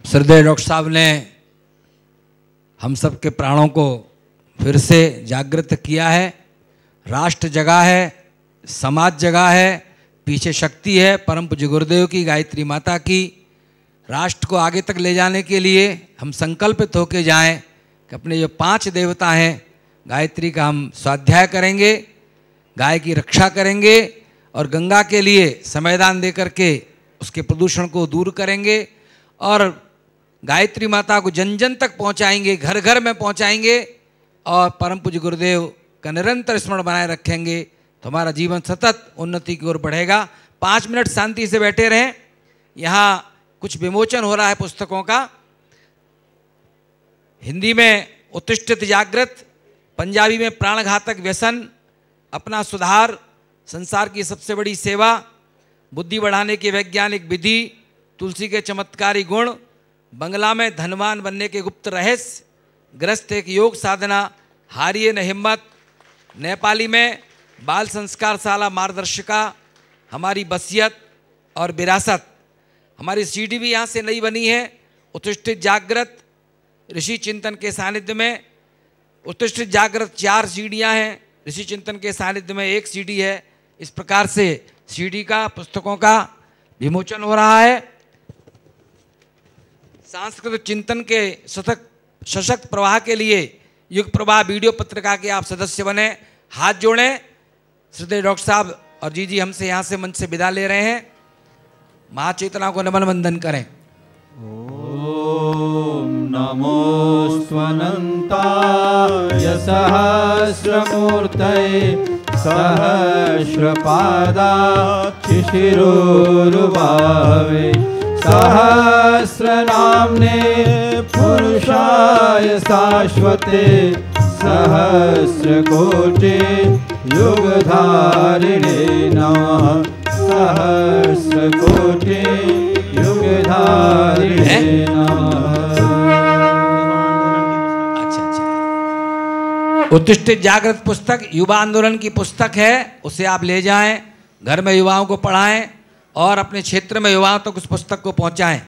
श्रद्धेय डॉक्टर साहब ने हम सब के प्राणों को फिर से जागृत किया है। राष्ट्र जगा है, समाज जगा है, पीछे शक्ति है परम पूज्य गुरुदेव की, गायत्री माता की। राष्ट्र को आगे तक ले जाने के लिए हम संकल्पित होके जाएं कि अपने जो 5 देवता हैं, गायत्री का हम स्वाध्याय करेंगे, गाय की रक्षा करेंगे, और गंगा के लिए समयदान दे करके उसके प्रदूषण को दूर करेंगे, और गायत्री माता को जन जन तक पहुंचाएंगे, घर घर में पहुंचाएंगे, और परम पूज्य गुरुदेव का निरंतर स्मरण बनाए रखेंगे, तो हमारा जीवन सतत उन्नति की ओर बढ़ेगा। 5 मिनट शांति से बैठे रहें। यहाँ कुछ विमोचन हो रहा है पुस्तकों का। हिंदी में उत्तिष्ठित जागृत, पंजाबी में प्राणघातक व्यसन, अपना सुधार, संसार की सबसे बड़ी सेवा, बुद्धि बढ़ाने की वैज्ञानिक विधि, तुलसी के चमत्कारी गुण, बंगला में धनवान बनने के गुप्त रहस्य, ग्रस्त एक योग साधना, हारिए न हिम्मत, नेपाली में बाल संस्कार शाला मार्गदर्शिका, हमारी बसियत और विरासत। हमारी सीडी भी यहाँ से नई बनी है। उत्तिष्ठित जागृत ऋषि चिंतन के सानिध्य में उत्कृष्ट जागृत 4 सीढ़ियाँ हैं, ऋषि चिंतन के सानिध्य में 1 सीढ़ी है। इस प्रकार से सीढ़ी का, पुस्तकों का विमोचन हो रहा है। सांस्कृतिक चिंतन के सशक्त प्रवाह के लिए युग प्रवाह वीडियो पत्रिका के आप सदस्य बने, हाथ जोड़ें। श्रद्धेय डॉक्टर साहब और जी हमसे यहाँ से मंच से विदा ले रहे हैं। महाचेतना को नमन वंदन करें। ओम नमो स्वनंताय सहस्रमूर्तये सहस्रपादाक्षिशिरोरुभावे सहस्रनाम्ने पुरुषाय शाश्वते सहस्रकोटि युगधारिणे नमः सहस्रकोटि युगधारिणे नमः। अच्छा। उत्कृष्ट जागृत पुस्तक युवा आंदोलन की पुस्तक है, उसे आप ले जाएं, घर में युवाओं को पढ़ाएं और अपने क्षेत्र में युवाओं तक उस पुस्तक को पहुंचाएं।